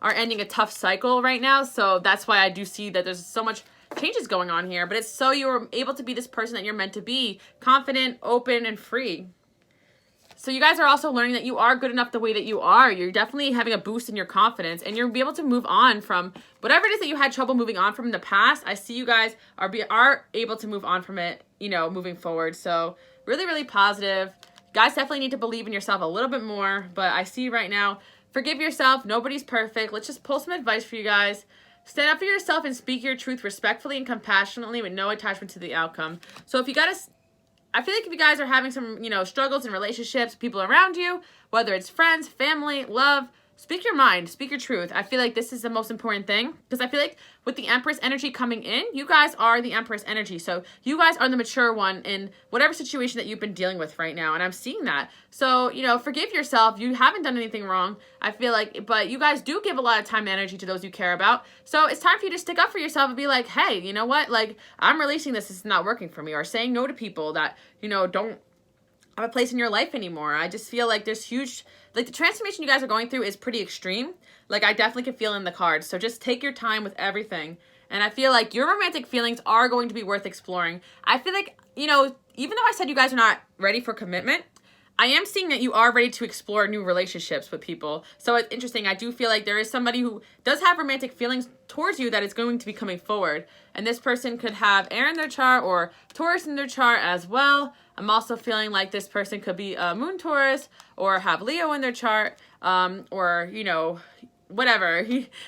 are ending a tough cycle right now. So that's why I do see that there's so much changes going on here. But it's so you're able to be this person that you're meant to be. Confident, open, and free. So you guys are also learning that you are good enough the way that you are. You're definitely having a boost in your confidence and you'll be able to move on from whatever it is that you had trouble moving on from in the past. I see you guys are able to move on from it, you know, moving forward. So really, really positive. You guys definitely need to believe in yourself a little bit more. But I see right now, forgive yourself. Nobody's perfect. Let's just pull some advice for you guys. Stand up for yourself and speak your truth respectfully and compassionately with no attachment to the outcome. So if you got to... I feel like if you guys are having some, you know, struggles in relationships, people around you, whether it's friends, family, love, speak your mind, speak your truth. I feel like this is the most important thing because I feel like with the Empress energy coming in, you guys are the Empress energy. So you guys are the mature one in whatever situation that you've been dealing with right now. And I'm seeing that. So, you know, forgive yourself. You haven't done anything wrong, I feel like, but you guys do give a lot of time and energy to those you care about. So it's time for you to stick up for yourself and be like, hey, you know what? Like, I'm releasing this. It's not working for me. Or saying no to people that, you know, don't have a place in your life anymore. I just feel like there's huge, like the transformation you guys are going through is pretty extreme. Like I definitely can feel in the cards. So just take your time with everything. And I feel like your romantic feelings are going to be worth exploring. I feel like, you know, even though I said you guys are not ready for commitment, I am seeing that you are ready to explore new relationships with people. So it's interesting. I do feel like there is somebody who does have romantic feelings towards you that is going to be coming forward. And this person could have Air in their chart or Taurus in their chart as well. I'm also feeling like this person could be a Moon Taurus or have Leo in their chart, or, you know, whatever.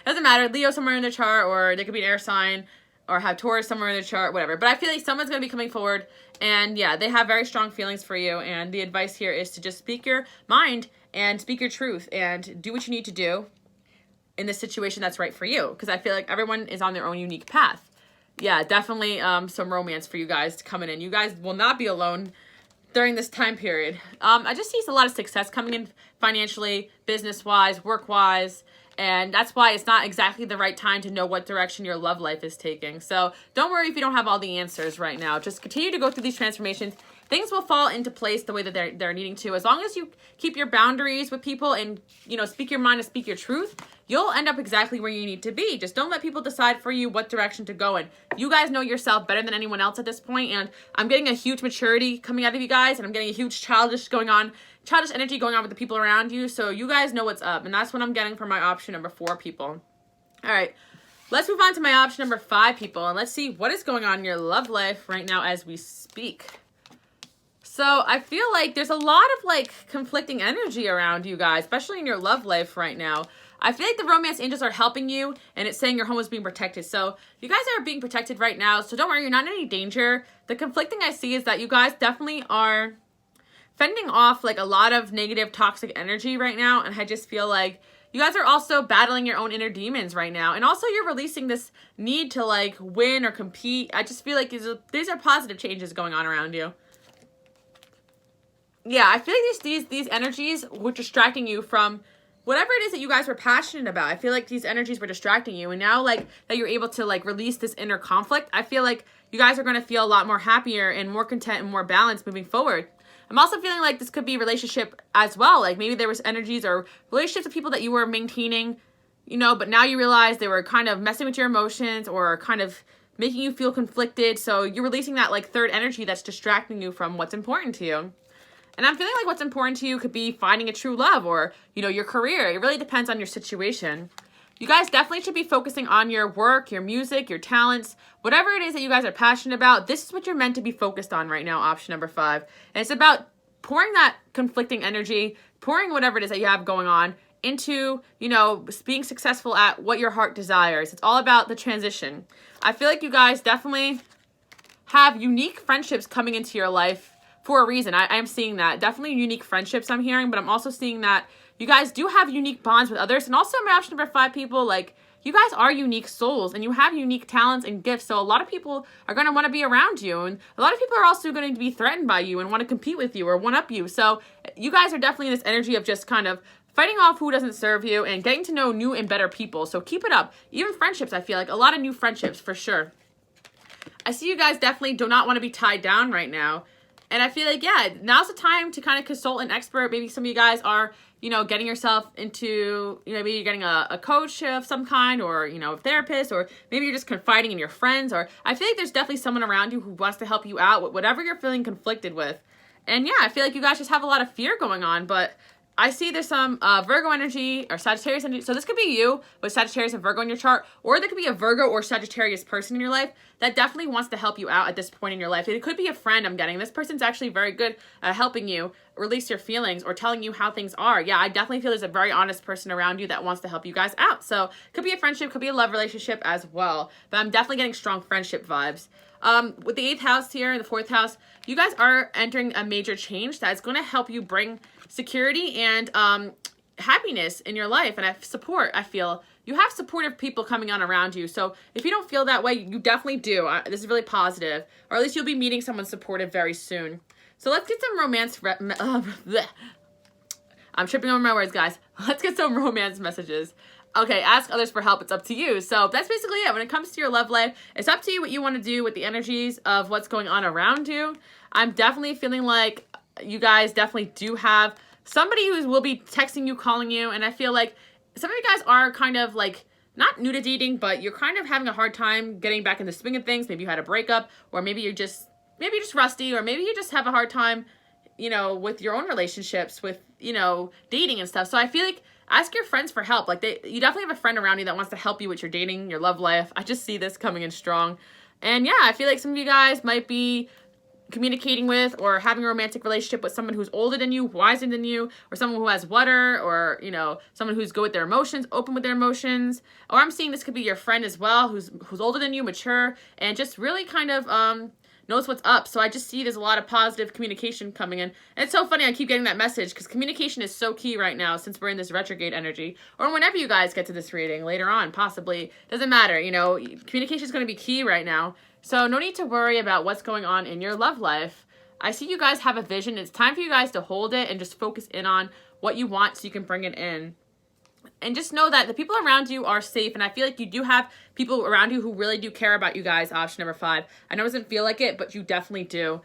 Doesn't matter. Leo somewhere in their chart, or they could be an air sign, or have Taurus somewhere in their chart, whatever. But I feel like someone's going to be coming forward, and yeah, they have very strong feelings for you, and the advice here is to just speak your mind and speak your truth and do what you need to do in the situation that's right for you, because I feel like everyone is on their own unique path. Yeah, definitely some romance for you guys coming in. You guys will not be alone during this time period. I just see a lot of success coming in financially, business-wise, work-wise, and that's why it's not exactly the right time to know what direction your love life is taking. So don't worry if you don't have all the answers right now. Just continue to go through these transformations. Things will fall into place the way that they're needing to. As long as you keep your boundaries with people and, you know, speak your mind and speak your truth, you'll end up exactly where you need to be. Just don't let people decide for you what direction to go in. You guys know yourself better than anyone else at this point, and I'm getting a huge maturity coming out of you guys, and I'm getting a huge childish energy going on with the people around you, so you guys know what's up, and that's what I'm getting for my option number 4, people. All right, let's move on to my option number 5, people, and let's see what is going on in your love life right now as we speak. So I feel like there's a lot of like conflicting energy around you guys, especially in your love life right now. I feel like the romance angels are helping you, and it's saying your home is being protected. So you guys are being protected right now, so don't worry, you're not in any danger. The conflicting I see is that you guys definitely are fending off like a lot of negative toxic energy right now, and I just feel like you guys are also battling your own inner demons right now, and also you're releasing this need to like win or compete. I just feel like these are positive changes going on around you. Yeah, I feel like these energies were distracting you from whatever it is that you guys were passionate about. I feel like these energies were distracting you, and now like that you're able to like release this inner conflict, I feel like you guys are going to feel a lot more happier and more content and more balanced moving forward. I'm also feeling like this could be a relationship as well. Like maybe there was energies or relationships with people that you were maintaining, you know, but now you realize they were kind of messing with your emotions or kind of making you feel conflicted. So you're releasing that like third energy that's distracting you from what's important to you. And I'm feeling like what's important to you could be finding a true love or, you know, your career. It really depends on your situation. You guys definitely should be focusing on your work, your music, your talents, whatever it is that you guys are passionate about. This is what you're meant to be focused on right now, option number 5. And it's about pouring that conflicting energy, pouring whatever it is that you have going on into, you know, being successful at what your heart desires. It's all about the transition. I feel like you guys definitely have unique friendships coming into your life for a reason. I am seeing that. Definitely unique friendships I'm hearing, but I'm also seeing that you guys do have unique bonds with others. And also my option number 5, people, like, you guys are unique souls and you have unique talents and gifts. So a lot of people are going to want to be around you. And a lot of people are also going to be threatened by you and want to compete with you or one-up you. So you guys are definitely in this energy of just kind of fighting off who doesn't serve you and getting to know new and better people. So keep it up. Even friendships, I feel like a lot of new friendships for sure. I see you guys definitely do not want to be tied down right now. And I feel like, yeah, now's the time to kind of consult an expert. Maybe some of you guys are, you know, getting yourself into, you know, maybe you're getting a coach of some kind or, you know, a therapist, or maybe you're just confiding in your friends. Or I feel like there's definitely someone around you who wants to help you out with whatever you're feeling conflicted with. And yeah, I feel like you guys just have a lot of fear going on, but I see there's some Virgo energy or Sagittarius energy. So this could be you with Sagittarius and Virgo in your chart, or there could be a Virgo or Sagittarius person in your life that definitely wants to help you out at this point in your life. It could be a friend I'm getting. This person's actually very good at helping you release your feelings or telling you how things are. Yeah, I definitely feel there's a very honest person around you that wants to help you guys out. So could be a friendship, could be a love relationship as well. But I'm definitely getting strong friendship vibes. With the 8th house here, the 4th house, you guys are entering a major change that's going to help you bring security and happiness in your life and support. I feel you have supportive people coming on around you. So if you don't feel that way, you definitely do. This is really positive, or at least you'll be meeting someone supportive very soon. So let's get some romance. I'm tripping over my words, guys. Let's get some romance messages. Okay, ask others for help. It's up to you. So that's basically it. When it comes to your love life, it's up to you what you want to do with the energies of what's going on around you. I'm definitely feeling like you guys definitely do have somebody who will be texting you, calling you, and I feel like some of you guys are kind of like not new to dating, but you're kind of having a hard time getting back in the swing of things. Maybe you had a breakup, or maybe you're just maybe you're just rusty, or maybe you just have a hard time, you know, with your own relationships, with, you know, dating and stuff. So I feel like ask your friends for help. Like you definitely have a friend around you that wants to help you with your dating, your love life. I just see this coming in strong. And yeah, I feel like some of you guys might be communicating with or having a romantic relationship with someone who's older than you, wiser than you, or someone who has water, or, you know, someone who's good with their emotions, open with their emotions. Or I'm seeing this could be your friend as well, who's older than you, mature, and just really kind of knows what's up. So I just see there's a lot of positive communication coming in. And it's so funny, I keep getting that message because communication is so key right now since we're in this retrograde energy. Or whenever you guys get to this reading later on, possibly. Doesn't matter, you know, communication is going to be key right now. So no need to worry about what's going on in your love life. I see you guys have a vision. It's time for you guys to hold it and just focus in on what you want so you can bring it in. And just know that the people around you are safe. And I feel like you do have people around you who really do care about you guys, option number 5. I know it doesn't feel like it, but you definitely do.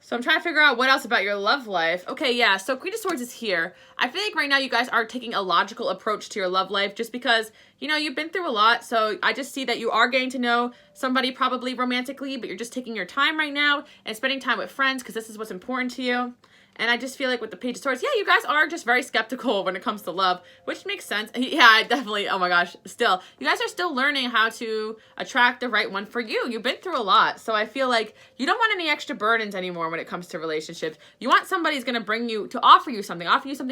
So I'm trying to figure out what else about your love life. Okay, yeah, so Queen of Swords is here. I feel like right now you guys are taking a logical approach to your love life just because, you know, you've been through a lot. So I just see that you are getting to know somebody probably romantically, but you're just taking your time right now and spending time with friends because this is what's important to you. And I just feel like with the Page of Swords, yeah, you guys are just very skeptical when it comes to love, which makes sense. Yeah, I definitely, oh my gosh, still, you guys are still learning how to attract the right one for you. You've been through a lot. So I feel like you don't want any extra burdens anymore when it comes to relationships. You want somebody who's going to bring you, to offer you something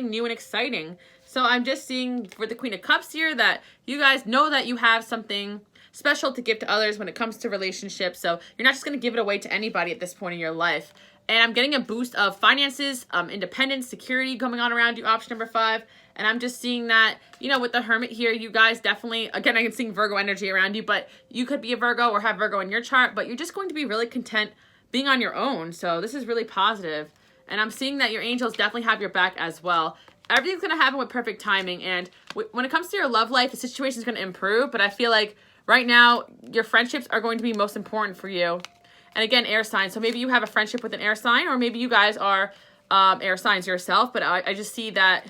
new and exciting. So I'm just seeing for the Queen of Cups here that you guys know that you have something special to give to others when it comes to relationships. So you're not just going to give it away to anybody at this point in your life. And I'm getting a boost of finances, independence, security coming on around you, option number 5. And I'm just seeing that, you know, with the Hermit here, you guys definitely, again, I can see Virgo energy around you, but you could be a Virgo or have Virgo in your chart, but you're just going to be really content being on your own. So this is really positive. And I'm seeing that your angels definitely have your back as well. Everything's going to happen with perfect timing. And when it comes to your love life, the situation is going to improve. But I feel like right now, your friendships are going to be most important for you. And again, air sign. So maybe you have a friendship with an air sign, or maybe you guys are air signs yourself. But I just see that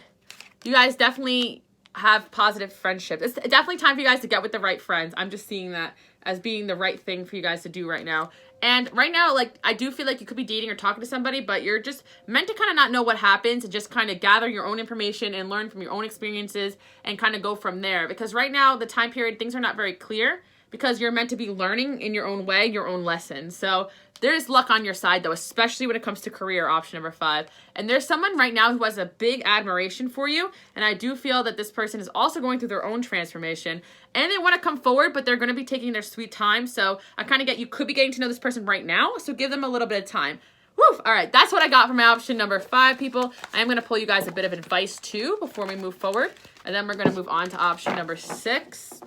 you guys definitely have positive friendships. It's definitely time for you guys to get with the right friends. I'm just seeing that as being the right thing for you guys to do right now. And right now, like, I do feel like you could be dating or talking to somebody, but you're just meant to kind of not know what happens and just kind of gather your own information and learn from your own experiences and kind of go from there. Because right now, the time period, things are not very clear, because you're meant to be learning in your own way, your own lessons. So there's luck on your side, though, especially when it comes to career, option number 5. And there's someone right now who has a big admiration for you. And I do feel that this person is also going through their own transformation. And they want to come forward, but they're going to be taking their sweet time. So I kind of get you could be getting to know this person right now. So give them a little bit of time. Woo! All right, that's what I got from my option number 5, people. I am going to pull you guys a bit of advice, too, before we move forward. And then we're going to move on to option number 6.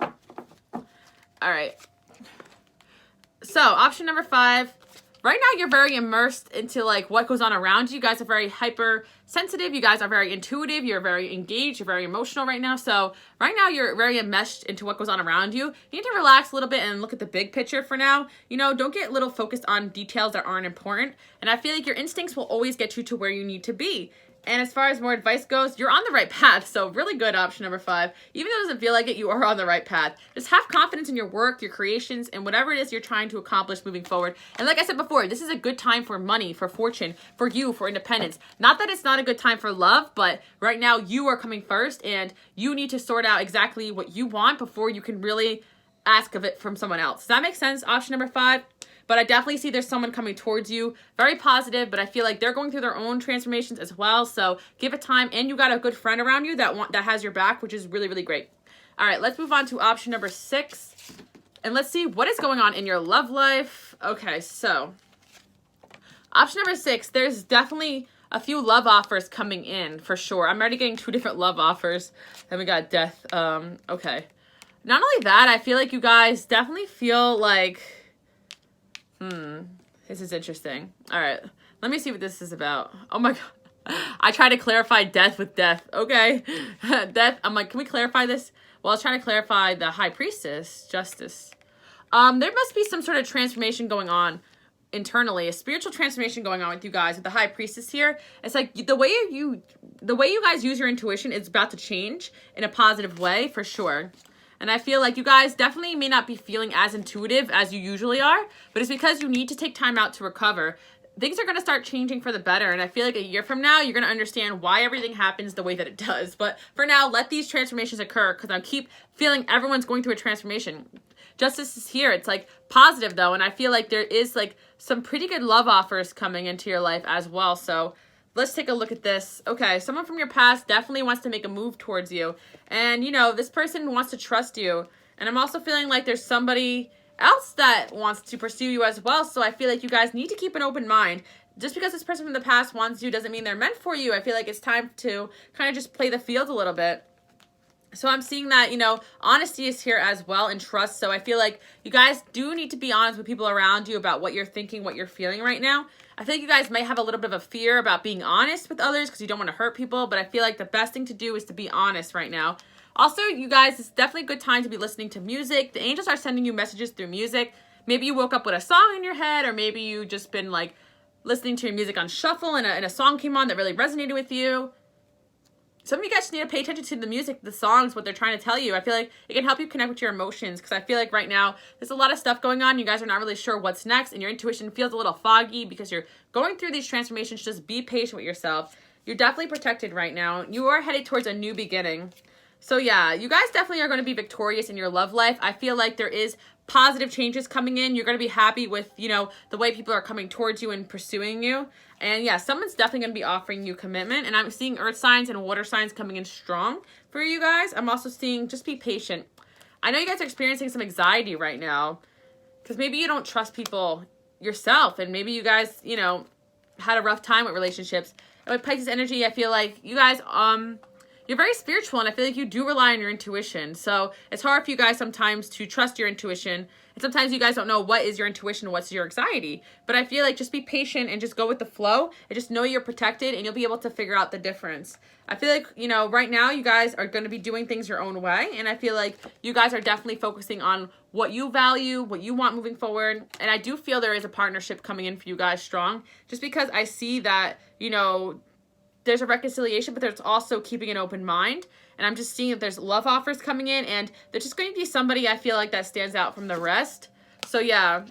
All right. So option number 5, right now you're very immersed into like what goes on around you. You guys are very hypersensitive. You guys are very intuitive. You're very engaged. You're very emotional right now. So right now you're very enmeshed into what goes on around you. You need to relax a little bit and look at the big picture for now. You know, don't get little focused on details that aren't important. And I feel like your instincts will always get you to where you need to be. And as far as more advice goes, you're on the right path. So really good, option number 5. Even though it doesn't feel like it, you are on the right path. Just have confidence in your work, your creations, and whatever it is you're trying to accomplish moving forward. And like I said before, this is a good time for money, for fortune, for you, for independence. Not that it's not a good time for love, but right now you are coming first and you need to sort out exactly what you want before you can really ask of it from someone else. Does that make sense, option number 5? But I definitely see there's someone coming towards you, very positive, but I feel like they're going through their own transformations as well. So give it time, and you got a good friend around you that has your back, which is really, really great. All right, let's move on to option number 6, and let's see what is going on in your love life. Okay, so option number 6, there's definitely a few love offers coming in for sure. I'm already getting 2 different love offers. Then we got death. Okay. Not only that, I feel like you guys definitely feel like, this is interesting. All right, let me see what this is about. Oh my God. I try to clarify death with death. Okay. Death. I'm like, can we clarify this? Well, I was trying to clarify the High Priestess, Justice. There must be some sort of transformation going on internally, a spiritual transformation going on with you guys with the High Priestess here. It's like the way you guys use your intuition is about to change in a positive way for sure. And I feel like you guys definitely may not be feeling as intuitive as you usually are, but it's because you need to take time out to recover. Things are going to start changing for the better. And I feel like a year from now, you're going to understand why everything happens the way that it does. But for now, let these transformations occur, because I keep feeling everyone's going through a transformation. Justice is here. It's like positive though. And I feel like there is like some pretty good love offers coming into your life as well. So let's take a look at this. Okay, someone from your past definitely wants to make a move towards you. And you know, this person wants to trust you. And I'm also feeling like there's somebody else that wants to pursue you as well. So I feel like you guys need to keep an open mind. Just because this person from the past wants you doesn't mean they're meant for you. I feel like it's time to kind of just play the field a little bit. So I'm seeing that, you know, honesty is here as well, and trust. So I feel like you guys do need to be honest with people around you about what you're thinking, what you're feeling right now. I think you guys may have a little bit of a fear about being honest with others because you don't want to hurt people, but I feel like the best thing to do is to be honest right now. Also, you guys, it's definitely a good time to be listening to music. The angels are sending you messages through music. Maybe you woke up with a song in your head, or maybe you just been like listening to your music on shuffle and a song came on that really resonated with you. Some of you guys just need to pay attention to the music, the songs, what they're trying to tell you. I feel like it can help you connect with your emotions, because I feel like right now there's a lot of stuff going on. You guys are not really sure what's next, and your intuition feels a little foggy because you're going through these transformations. Just be patient with yourself. You're definitely protected right now. You are headed towards a new beginning. So yeah, you guys definitely are going to be victorious in your love life. I feel like there is positive changes coming in. You're going to be happy with, you know, the way people are coming towards you and pursuing you. And yeah, someone's definitely going to be offering you commitment. And I'm seeing earth signs and water signs coming in strong for you guys. I'm also seeing just be patient. I know you guys are experiencing some anxiety right now because maybe you don't trust people yourself. And maybe you guys, you know, had a rough time with relationships. And with Pisces energy, I feel like you guys, you're very spiritual, and I feel like you do rely on your intuition. So it's hard for you guys sometimes to trust your intuition. And sometimes you guys don't know what is your intuition, what's your anxiety. But I feel like just be patient and just go with the flow and just know you're protected, and you'll be able to figure out the difference. I feel like, you know, right now you guys are going to be doing things your own way. And I feel like you guys are definitely focusing on what you value, what you want moving forward. And I do feel there is a partnership coming in for you guys strong, just because I see that, you know, there's a reconciliation, but there's also keeping an open mind. And I'm just seeing that there's love offers coming in, and there's just going to be somebody I feel like that stands out from the rest. So yeah,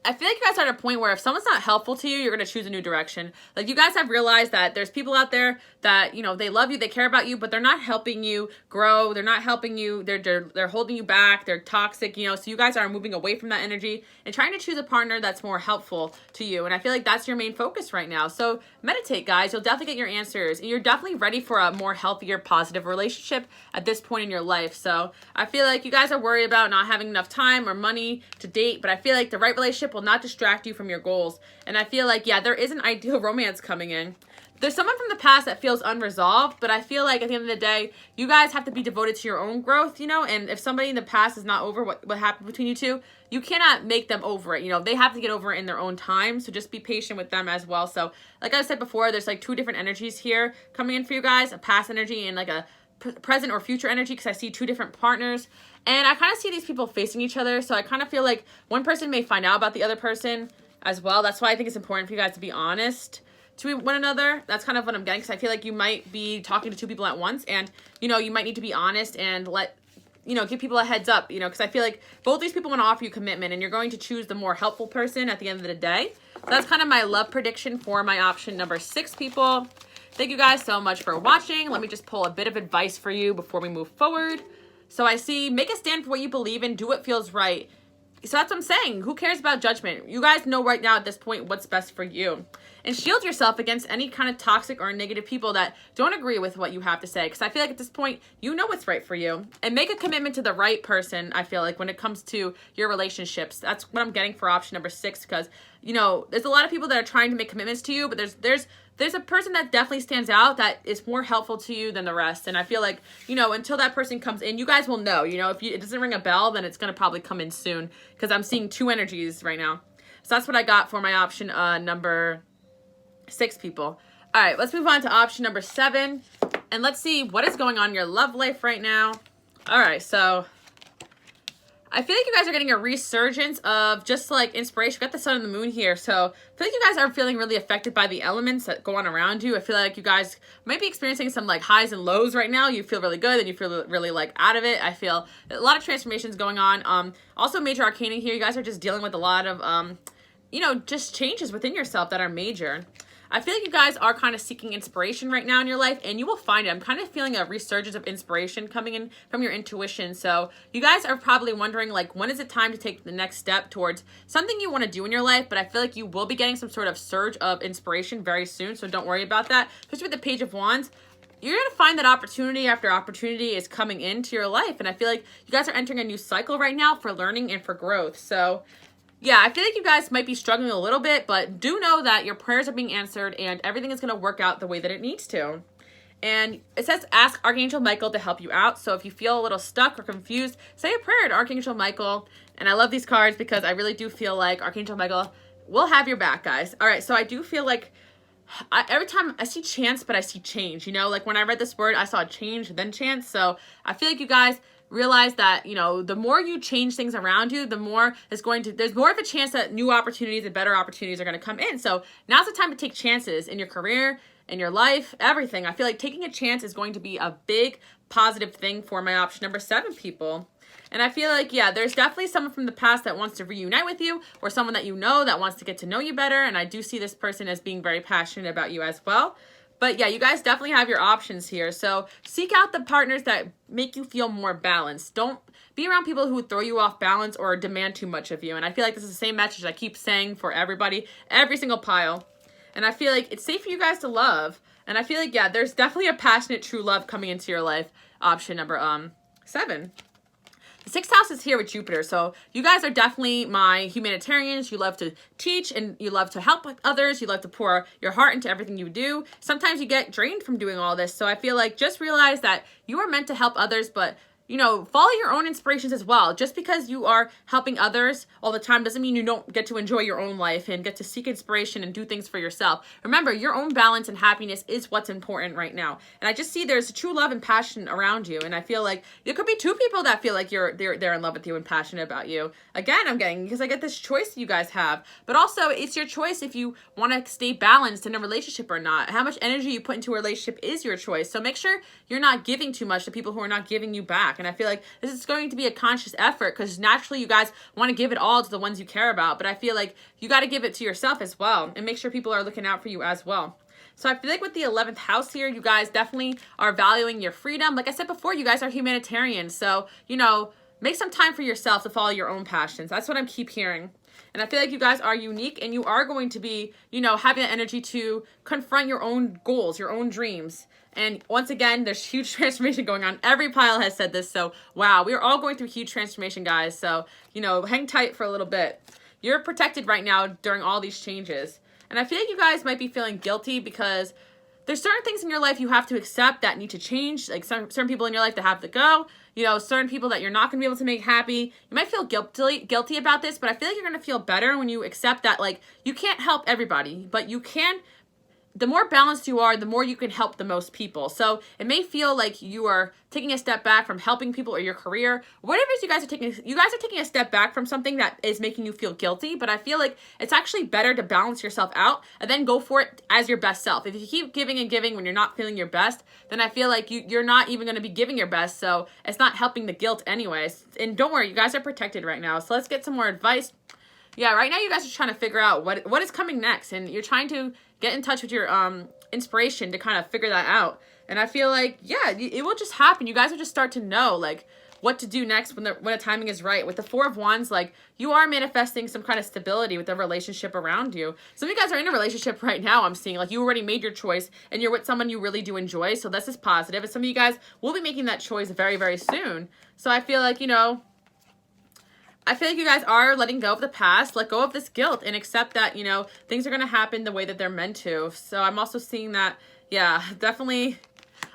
I feel like you guys are at a point where if someone's not helpful to you, you're going to choose a new direction. Like, you guys have realized that there's people out there that, you know, they love you, they care about you, but they're not helping you grow. They're not helping you. They're holding you back. They're toxic, you know, so you guys are moving away from that energy and trying to choose a partner that's more helpful to you. And I feel like that's your main focus right now. So meditate, guys. You'll definitely get your answers, and you're definitely ready for a more healthier, positive relationship at this point in your life. So I feel like you guys are worried about not having enough time or money to date, but I feel like the right relationship will not distract you from your goals. And I feel like, yeah, there is an ideal romance coming in. There's someone from the past that feels unresolved, but I feel like at the end of the day, you guys have to be devoted to your own growth, you know, and if somebody in the past is not over what happened between you two, you cannot make them over it. You know, they have to get over it in their own time, so just be patient with them as well. So like I said before, there's like two different energies here coming in for you guys, a past energy and like a present or future energy, because I see two different partners. And I kind of see these people facing each other, so I kind of feel like one person may find out about the other person as well. That's why I think it's important for you guys to be honest to one another. That's kind of what I'm getting, because I feel like you might be talking to two people at once, and, you know, you might need to be honest and let, you know, give people a heads up, you know, because I feel like both these people want to offer you commitment, and you're going to choose the more helpful person at the end of the day. So that's kind of my love prediction for my option number 6, people. Thank you guys so much for watching. Let me just pull a bit of advice for you before we move forward. So I see, make a stand for what you believe in, do what feels right. So that's what I'm saying. Who cares about judgment? You guys know right now at this point what's best for you. And shield yourself against any kind of toxic or negative people that don't agree with what you have to say. Because I feel like at this point, you know what's right for you. And make a commitment to the right person, I feel like, when it comes to your relationships. That's what I'm getting for option number 6. Because, you know, there's a lot of people that are trying to make commitments to you, but there's a person that definitely stands out that is more helpful to you than the rest. And I feel like, you know, until that person comes in, you guys will know. You know, if it doesn't ring a bell, then it's going to probably come in soon, because I'm seeing 2 energies right now. So that's what I got for my option number 6, people. All right, let's move on to option number 7. And let's see what is going on in your love life right now. All right, so I feel like you guys are getting a resurgence of just like inspiration. We got the sun and the moon here. So I feel like you guys are feeling really affected by the elements that go on around you. I feel like you guys might be experiencing some like highs and lows right now. You feel really good and you feel really like out of it. I feel a lot of transformations going on. Also major arcana here. You guys are just dealing with a lot of, just changes within yourself that are major. I feel like you guys are kind of seeking inspiration right now in your life, and you will find it. I'm kind of feeling a resurgence of inspiration coming in from your intuition. So you guys are probably wondering, like, when is it time to take the next step towards something you want to do in your life? But I feel like you will be getting some sort of surge of inspiration very soon, so don't worry about that. Especially with the Page of Wands, you're going to find that opportunity after opportunity is coming into your life. And I feel like you guys are entering a new cycle right now for learning and for growth. So yeah, I feel like you guys might be struggling a little bit, but do know that your prayers are being answered and everything is going to work out the way that it needs to. And it says, ask Archangel Michael to help you out. So if you feel a little stuck or confused, say a prayer to Archangel Michael. And I love these cards because I really do feel like Archangel Michael will have your back, guys. All right, so I do feel like every time I see chance, but I see change. You know, like when I read this word, I saw change, then chance. So I feel like you guys realize that, the more you change things around you, the more there's more of a chance that new opportunities and better opportunities are going to come in. So now's the time to take chances in your career, in your life, everything. I feel like taking a chance is going to be a big positive thing for my option number 7 people. And I feel like, yeah, there's definitely someone from the past that wants to reunite with you, or someone that you know that wants to get to know you better. And I do see this person as being very passionate about you as well. But yeah, you guys definitely have your options here. So seek out the partners that make you feel more balanced. Don't be around people who throw you off balance or demand too much of you. And I feel like this is the same message I keep saying for everybody, every single pile. And I feel like it's safe for you guys to love. And I feel like, yeah, there's definitely a passionate, true love coming into your life. Option number 7. The 6th house is here with Jupiter. So you guys are definitely my humanitarians. You love to teach and you love to help others. You love to pour your heart into everything you do. Sometimes you get drained from doing all this. So I feel like just realize that you are meant to help others, but follow your own inspirations as well. Just because you are helping others all the time doesn't mean you don't get to enjoy your own life and get to seek inspiration and do things for yourself. Remember, your own balance and happiness is what's important right now. And I just see there's true love and passion around you. And I feel like there could be 2 people that feel like they're in love with you and passionate about you. Again, I'm getting, because I get this choice you guys have. But also, it's your choice if you want to stay balanced in a relationship or not. How much energy you put into a relationship is your choice. So make sure you're not giving too much to people who are not giving you back. And I feel like this is going to be a conscious effort because naturally you guys want to give it all to the ones you care about. But I feel like you got to give it to yourself as well and make sure people are looking out for you as well. So I feel like with the 11th house here, you guys definitely are valuing your freedom. Like I said before, you guys are humanitarians. So, make some time for yourself to follow your own passions. That's what I keep hearing. And I feel like you guys are unique and you are going to be, having the energy to confront your own goals, your own dreams. And once again, there's huge transformation going on. Every pile has said this. So, wow, we are all going through huge transformation, guys. So, hang tight for a little bit. You're protected right now during all these changes. And I feel like you guys might be feeling guilty because there's certain things in your life you have to accept that need to change. Like certain people in your life that have to go. Certain people that you're not going to be able to make happy. You might feel guilty about this, but I feel like you're going to feel better when you accept that, like, you can't help everybody, but you can. The more balanced you are, the more you can help the most people. So it may feel like you are taking a step back from helping people or your career. Whatever it is you guys are taking a step back from something that is making you feel guilty. But I feel like it's actually better to balance yourself out and then go for it as your best self. If you keep giving and giving when you're not feeling your best, then I feel like you're not even going to be giving your best. So it's not helping the guilt anyways. And don't worry, you guys are protected right now. So let's get some more advice. Yeah, right now you guys are trying to figure out what is coming next, and you're trying to get in touch with your inspiration to kind of figure that out. And I feel like, yeah, it will just happen. You guys will just start to know, like, what to do next when the timing is right. With the 4 of Wands, like, you are manifesting some kind of stability with the relationship around you. Some of you guys are in a relationship right now, I'm seeing. Like, you already made your choice, and you're with someone you really do enjoy, so this is positive. And some of you guys will be making that choice very, very soon. So I feel like, I feel like you guys are letting go of the past, let go of this guilt, and accept that, things are going to happen the way that they're meant to. So I'm also seeing that, yeah, definitely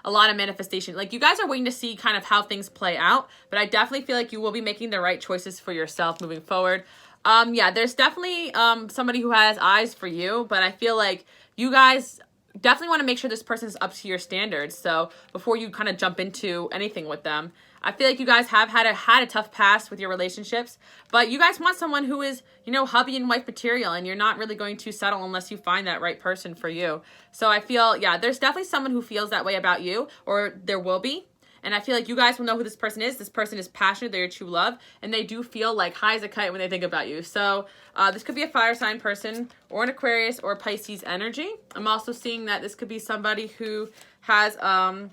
a lot of manifestation. Like, you guys are waiting to see kind of how things play out, but I definitely feel like you will be making the right choices for yourself moving forward. Yeah, there's definitely somebody who has eyes for you, but I feel like you guys definitely want to make sure this person is up to your standards. So before you kind of jump into anything with them, I feel like you guys have had a tough past with your relationships, but you guys want someone who is, you know, hubby and wife material, and you're not really going to settle unless you find that right person for you. So I feel, yeah, there's definitely someone who feels that way about you, or there will be. And I feel like you guys will know who this person is. This person is passionate, they're your true love, and they do feel like high as a kite when they think about you. So this could be a fire sign person, or an Aquarius or Pisces energy. I'm also seeing that this could be somebody who has a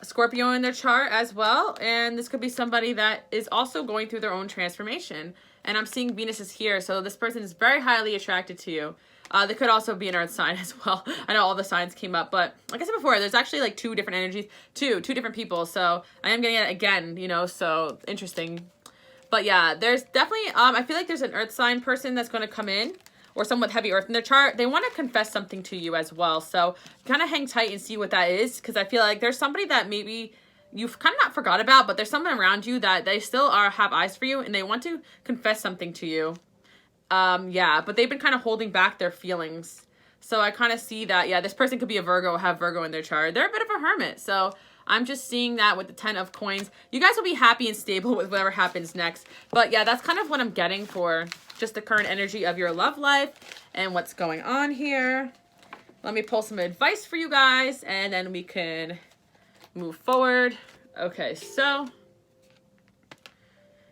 Scorpio in their chart as well. And this could be somebody that is also going through their own transformation. And I'm seeing Venus is here, so this person is very highly attracted to you. They could also be an earth sign as well. I know all the signs came up, but like I said before, there's actually like two different energies, two different people. So I am getting it again, you know, so interesting. But yeah, there's definitely, I feel like there's an earth sign person that's going to come in, or someone with heavy earth in their chart. They want to confess something to you as well. So kind of hang tight and see what that is, because I feel like there's somebody that maybe you've kind of not forgot about, but there's someone around you that they still have eyes for you, and they want to confess something to you. Yeah, but they've been kind of holding back their feelings. So I kind of see that, yeah, this person could be a Virgo, have Virgo in their chart. They're a bit of a hermit. So I'm just seeing that with the 10 of coins. You guys will be happy and stable with whatever happens next. But yeah, that's kind of what I'm getting for just the current energy of your love life and what's going on here. Let me pull some advice for you guys, and then we can move forward. Okay, so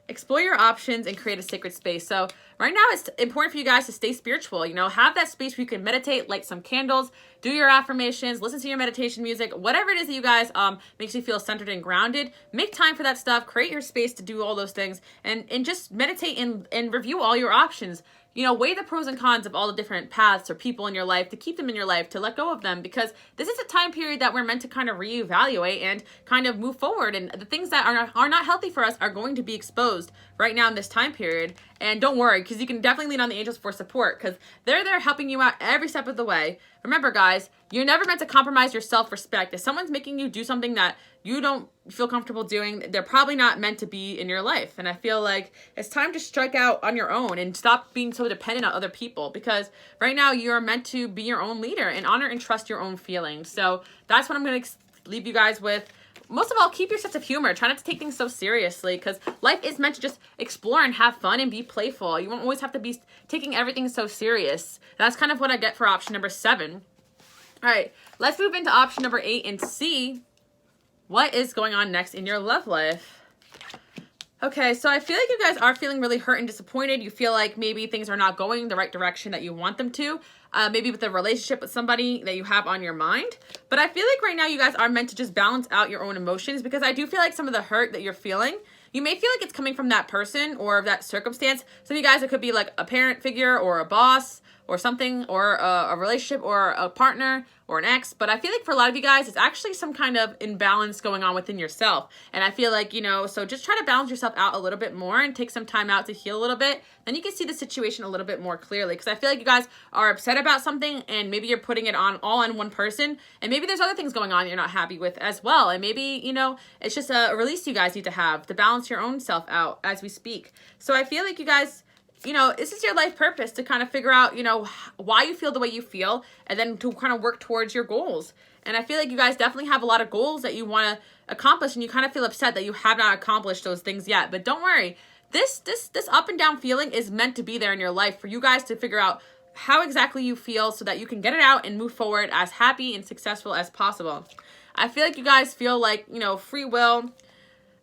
explore your options and create a sacred space. So right now it's important for you guys to stay spiritual, you know, have that space where you can meditate, light some candles, do your affirmations, listen to your meditation music, whatever it is that you guys makes you feel centered and grounded. Make time for that stuff, create your space to do all those things, and just meditate and review all your options. You know, weigh the pros and cons of all the different paths or people in your life, to keep them in your life, to let go of them, because this is a time period that we're meant to kind of reevaluate and kind of move forward. And the things that are not healthy for us are going to be exposed right now in this time period. And don't worry, because you can definitely lean on the angels for support, because they're there helping you out every step of the way. Remember, guys, you're never meant to compromise your self-respect. If someone's making you do something that you don't feel comfortable doing, they're probably not meant to be in your life. And I feel like it's time to strike out on your own and stop being so dependent on other people, because right now you're meant to be your own leader and honor and trust your own feelings. So that's what I'm going to leave you guys with. Most of all, keep your sense of humor. Try not to take things so seriously, because life is meant to just explore and have fun and be playful. You won't always have to be taking everything so serious. That's kind of what I get for option number 7. All right, let's move into option number 8 and see what is going on next in your love life. Okay, so I feel like you guys are feeling really hurt and disappointed. You feel like maybe things are not going the right direction that you want them to. Maybe with a relationship with somebody that you have on your mind. But I feel like right now you guys are meant to just balance out your own emotions, because I do feel like some of the hurt that you're feeling, you may feel like it's coming from that person or that circumstance. Some of you guys, it could be like a parent figure or a boss or something, or a relationship or a partner or an ex. But I feel like for a lot of you guys, it's actually some kind of imbalance going on within yourself. And I feel like, you know, so just try to balance yourself out a little bit more and take some time out to heal a little bit. Then you can see the situation a little bit more clearly. Because I feel like you guys are upset about something, and maybe you're putting it on all on one person. And maybe there's other things going on you're not happy with as well. And maybe, you know, it's just a release you guys need to have to balance your own self out as we speak. So I feel like you guys, you know, this is your life purpose, to kind of figure out, you know, why you feel the way you feel, and then to kind of work towards your goals. And I feel like you guys definitely have a lot of goals that you want to accomplish, and you kind of feel upset that you have not accomplished those things yet. But don't worry, this up and down feeling is meant to be there in your life for you guys to figure out how exactly you feel, so that you can get it out and move forward as happy and successful as possible. I feel like you guys feel like, you know, free will.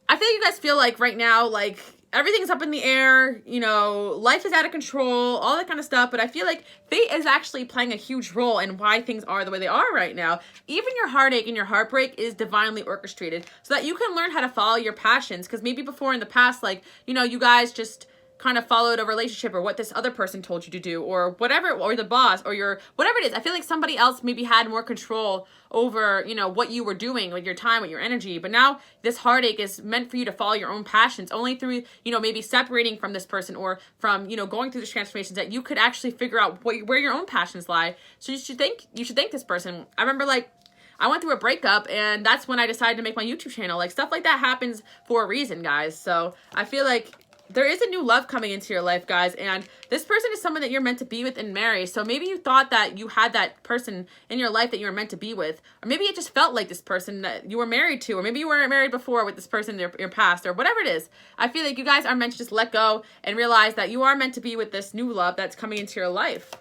I feel like you guys feel like right now, like, everything's up in the air, you know, life is out of control, all that kind of stuff. But I feel like fate is actually playing a huge role in why things are the way they are right now. Even your heartache and your heartbreak is divinely orchestrated, so that you can learn how to follow your passions. Because maybe before in the past, like, you know, you guys just kind of followed a relationship or what this other person told you to do, or whatever, or the boss, or your whatever it is. I feel like somebody else maybe had more control over, you know, what you were doing with your time, with your energy. But now this heartache is meant for you to follow your own passions. Only through, you know, maybe separating from this person, or from, you know, going through the transformations, that you could actually figure out where your own passions lie. So you should thank this person. I remember, like, I went through a breakup, and that's when I decided to make my YouTube channel. Like, stuff like that happens for a reason, guys. So I feel like there is a new love coming into your life, guys, and this person is someone that you're meant to be with and marry. So maybe you thought that you had that person in your life that you were meant to be with, or maybe it just felt like this person that you were married to, or maybe you weren't married before with this person in your past, or whatever it is. I feel like you guys are meant to just let go and realize that you are meant to be with this new love that's coming into your life.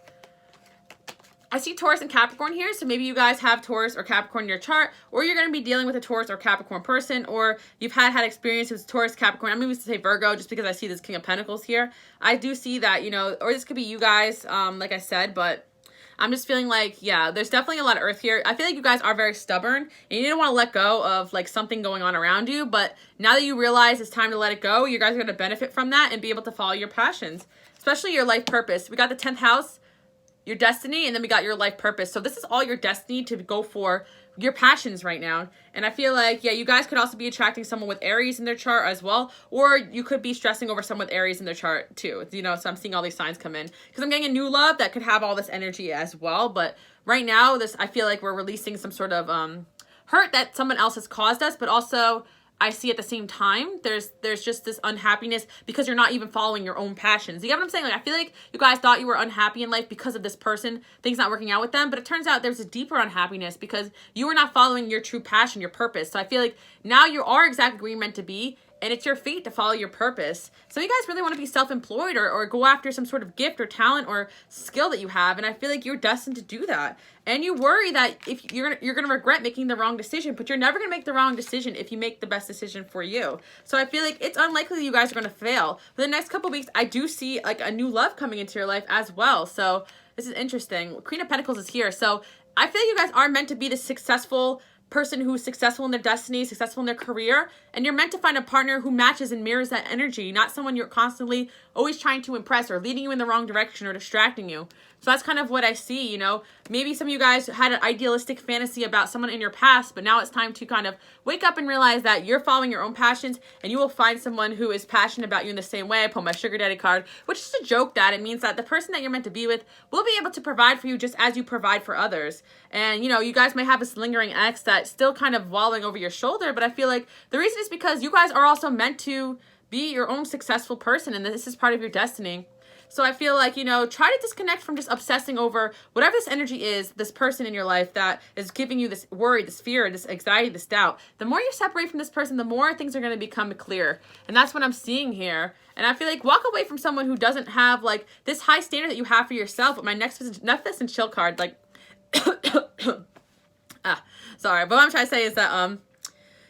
I see Taurus and Capricorn here, so maybe you guys have Taurus or Capricorn in your chart, or you're going to be dealing with a Taurus or Capricorn person, or you've had experience with Taurus, Capricorn. I'm going to say Virgo just because I see this King of Pentacles here. I do see that, you know, or this could be you guys, like I said, but I'm just feeling like, yeah, there's definitely a lot of earth here. I feel like you guys are very stubborn, and you didn't want to let go of, like, something going on around you, but now that you realize it's time to let it go, you guys are going to benefit from that and be able to follow your passions, especially your life purpose. We got the 10th house, your destiny, and then we got your life purpose. So this is all your destiny to go for your passions right now. And I feel like, yeah, you guys could also be attracting someone with Aries in their chart as well, or you could be stressing over someone with Aries in their chart too, you know. So I'm seeing all these signs come in because I'm getting a new love that could have all this energy as well. But right now, I feel like we're releasing some sort of hurt that someone else has caused us, but also I see at the same time, there's just this unhappiness because you're not even following your own passions. You get what I'm saying? Like, I feel like you guys thought you were unhappy in life because of this person, things not working out with them, but it turns out there's a deeper unhappiness because you were not following your true passion, your purpose. So I feel like now you are exactly where you're meant to be, and it's your fate to follow your purpose. So you guys really want to be self-employed or go after some sort of gift or talent or skill that you have, and I feel like you're destined to do that. And you worry that if you're gonna regret making the wrong decision, but you're never gonna make the wrong decision if you make the best decision for you. So I feel like it's unlikely you guys are gonna fail. For the next couple weeks, I do see like a new love coming into your life as well. So this is interesting. Queen of Pentacles is here. So I feel like you guys are meant to be the successful person who's successful in their destiny, successful in their career, and you're meant to find a partner who matches and mirrors that energy, not someone you're constantly always trying to impress or leading you in the wrong direction or distracting you. So that's kind of what I see, you know. Maybe some of you guys had an idealistic fantasy about someone in your past, but now it's time to kind of wake up and realize that you're following your own passions, and you will find someone who is passionate about you in the same way. I pulled my sugar daddy card, which is a joke that it means that the person that you're meant to be with will be able to provide for you just as you provide for others. And, you know, you guys may have this lingering ex that's still kind of wallowing over your shoulder, but I feel like the reason is because you guys are also meant to be your own successful person, and this is part of your destiny. So I feel like, you know, try to disconnect from just obsessing over whatever this energy is, this person in your life that is giving you this worry, this fear, this anxiety, this doubt. The more you separate from this person, the more things are going to become clear. And that's what I'm seeing here. And I feel like walk away from someone who doesn't have like this high standard that you have for yourself. But my Netflix and chill card, like, sorry. But what I'm trying to say is that,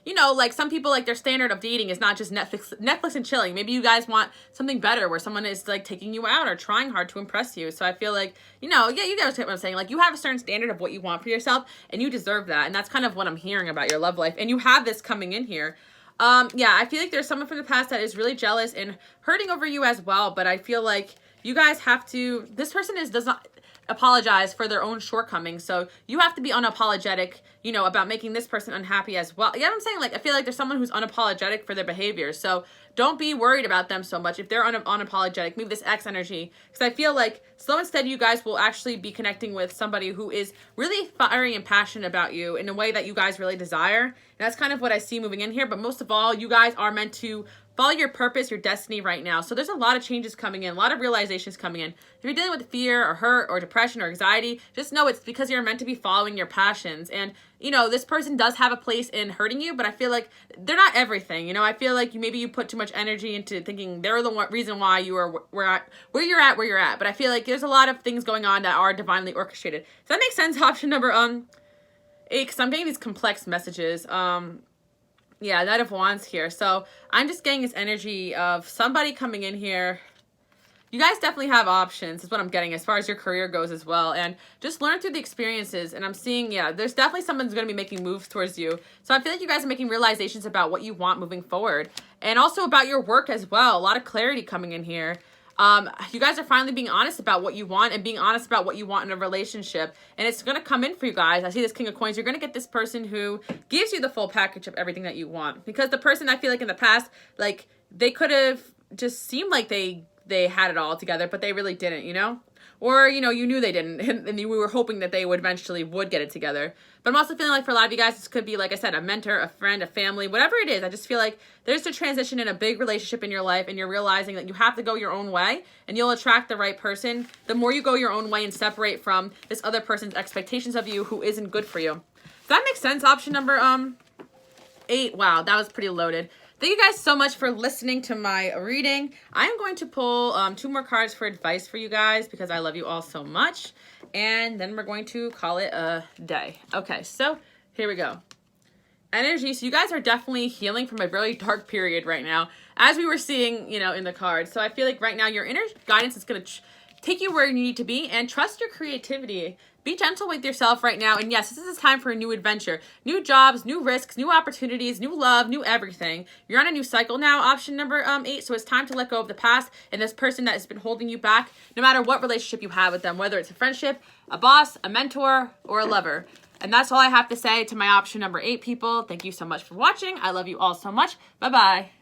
you know, like some people, like their standard of dating is not just Netflix and chilling. Maybe you guys want something better where someone is like taking you out or trying hard to impress you. So I feel like, you know, yeah, you guys get what I'm saying. Like you have a certain standard of what you want for yourself and you deserve that. And that's kind of what I'm hearing about your love life. And you have this coming in here. Yeah, I feel like there's someone from the past that is really jealous and hurting over you as well. But I feel like you guys have to, this person does not apologize for their own shortcomings. So you have to be unapologetic, you know, about making this person unhappy as well. You know what I'm saying? Like, I feel like there's someone who's unapologetic for their behavior. So don't be worried about them so much if they're unapologetic. Maybe this X energy. Because I feel like slow and steady, you guys will actually be connecting with somebody who is really fiery and passionate about you in a way that you guys really desire. And that's kind of what I see moving in here. But most of all, you guys are meant to follow your purpose, your destiny right now. So there's a lot of changes coming in, a lot of realizations coming in. If you're dealing with fear or hurt or depression or anxiety, just know it's because you're meant to be following your passions. And, you know, this person does have a place in hurting you, but I feel like they're not everything. You know, I feel like maybe you put too much energy into thinking they're the reason why you are where you're at. But I feel like there's a lot of things going on that are divinely orchestrated. Does that make sense? Option number 8, because I'm getting these complex messages. Yeah, Knight of Wands here. So I'm just getting this energy of somebody coming in here. You guys definitely have options is what I'm getting as far as your career goes as well. And just learn through the experiences. And I'm seeing, yeah, there's definitely someone's going to be making moves towards you. So I feel like you guys are making realizations about what you want moving forward. And also about your work as well. A lot of clarity coming in here. You guys are finally being honest about what you want and being honest about what you want in a relationship. And it's going to come in for you guys. I see this King of Coins. You're going to get this person who gives you the full package of everything that you want. Because the person, I feel like in the past, like they could have just seemed like they had it all together, but they really didn't, you know? or, you know, you knew they didn't, and you were hoping that they would eventually get it together. But I'm also feeling like for a lot of you guys, this could be, like I said, a mentor, a friend, a family, whatever it is. I just feel like there's a transition in a big relationship in your life, and you're realizing that you have to go your own way, and you'll attract the right person. The more you go your own way and separate from this other person's expectations of you who isn't good for you. Does that make sense? Option number 8. Wow, that was pretty loaded. Thank you guys so much for listening to my reading. I'm going to pull 2 more cards for advice for you guys because I love you all so much. And then we're going to call it a day. Okay, so here we go. Energy. So you guys are definitely healing from a very dark period right now, as we were seeing, you know, in the cards. So I feel like right now your inner guidance is going to take you where you need to be, and trust your creativity. Be gentle with yourself right now. And yes, this is time for a new adventure. New jobs, new risks, new opportunities, new love, new everything. You're on a new cycle now, option number 8. So it's time to let go of the past and this person that has been holding you back, no matter what relationship you have with them, whether it's a friendship, a boss, a mentor, or a lover. And that's all I have to say to my option number 8 people. Thank you so much for watching. I love you all so much. Bye-bye.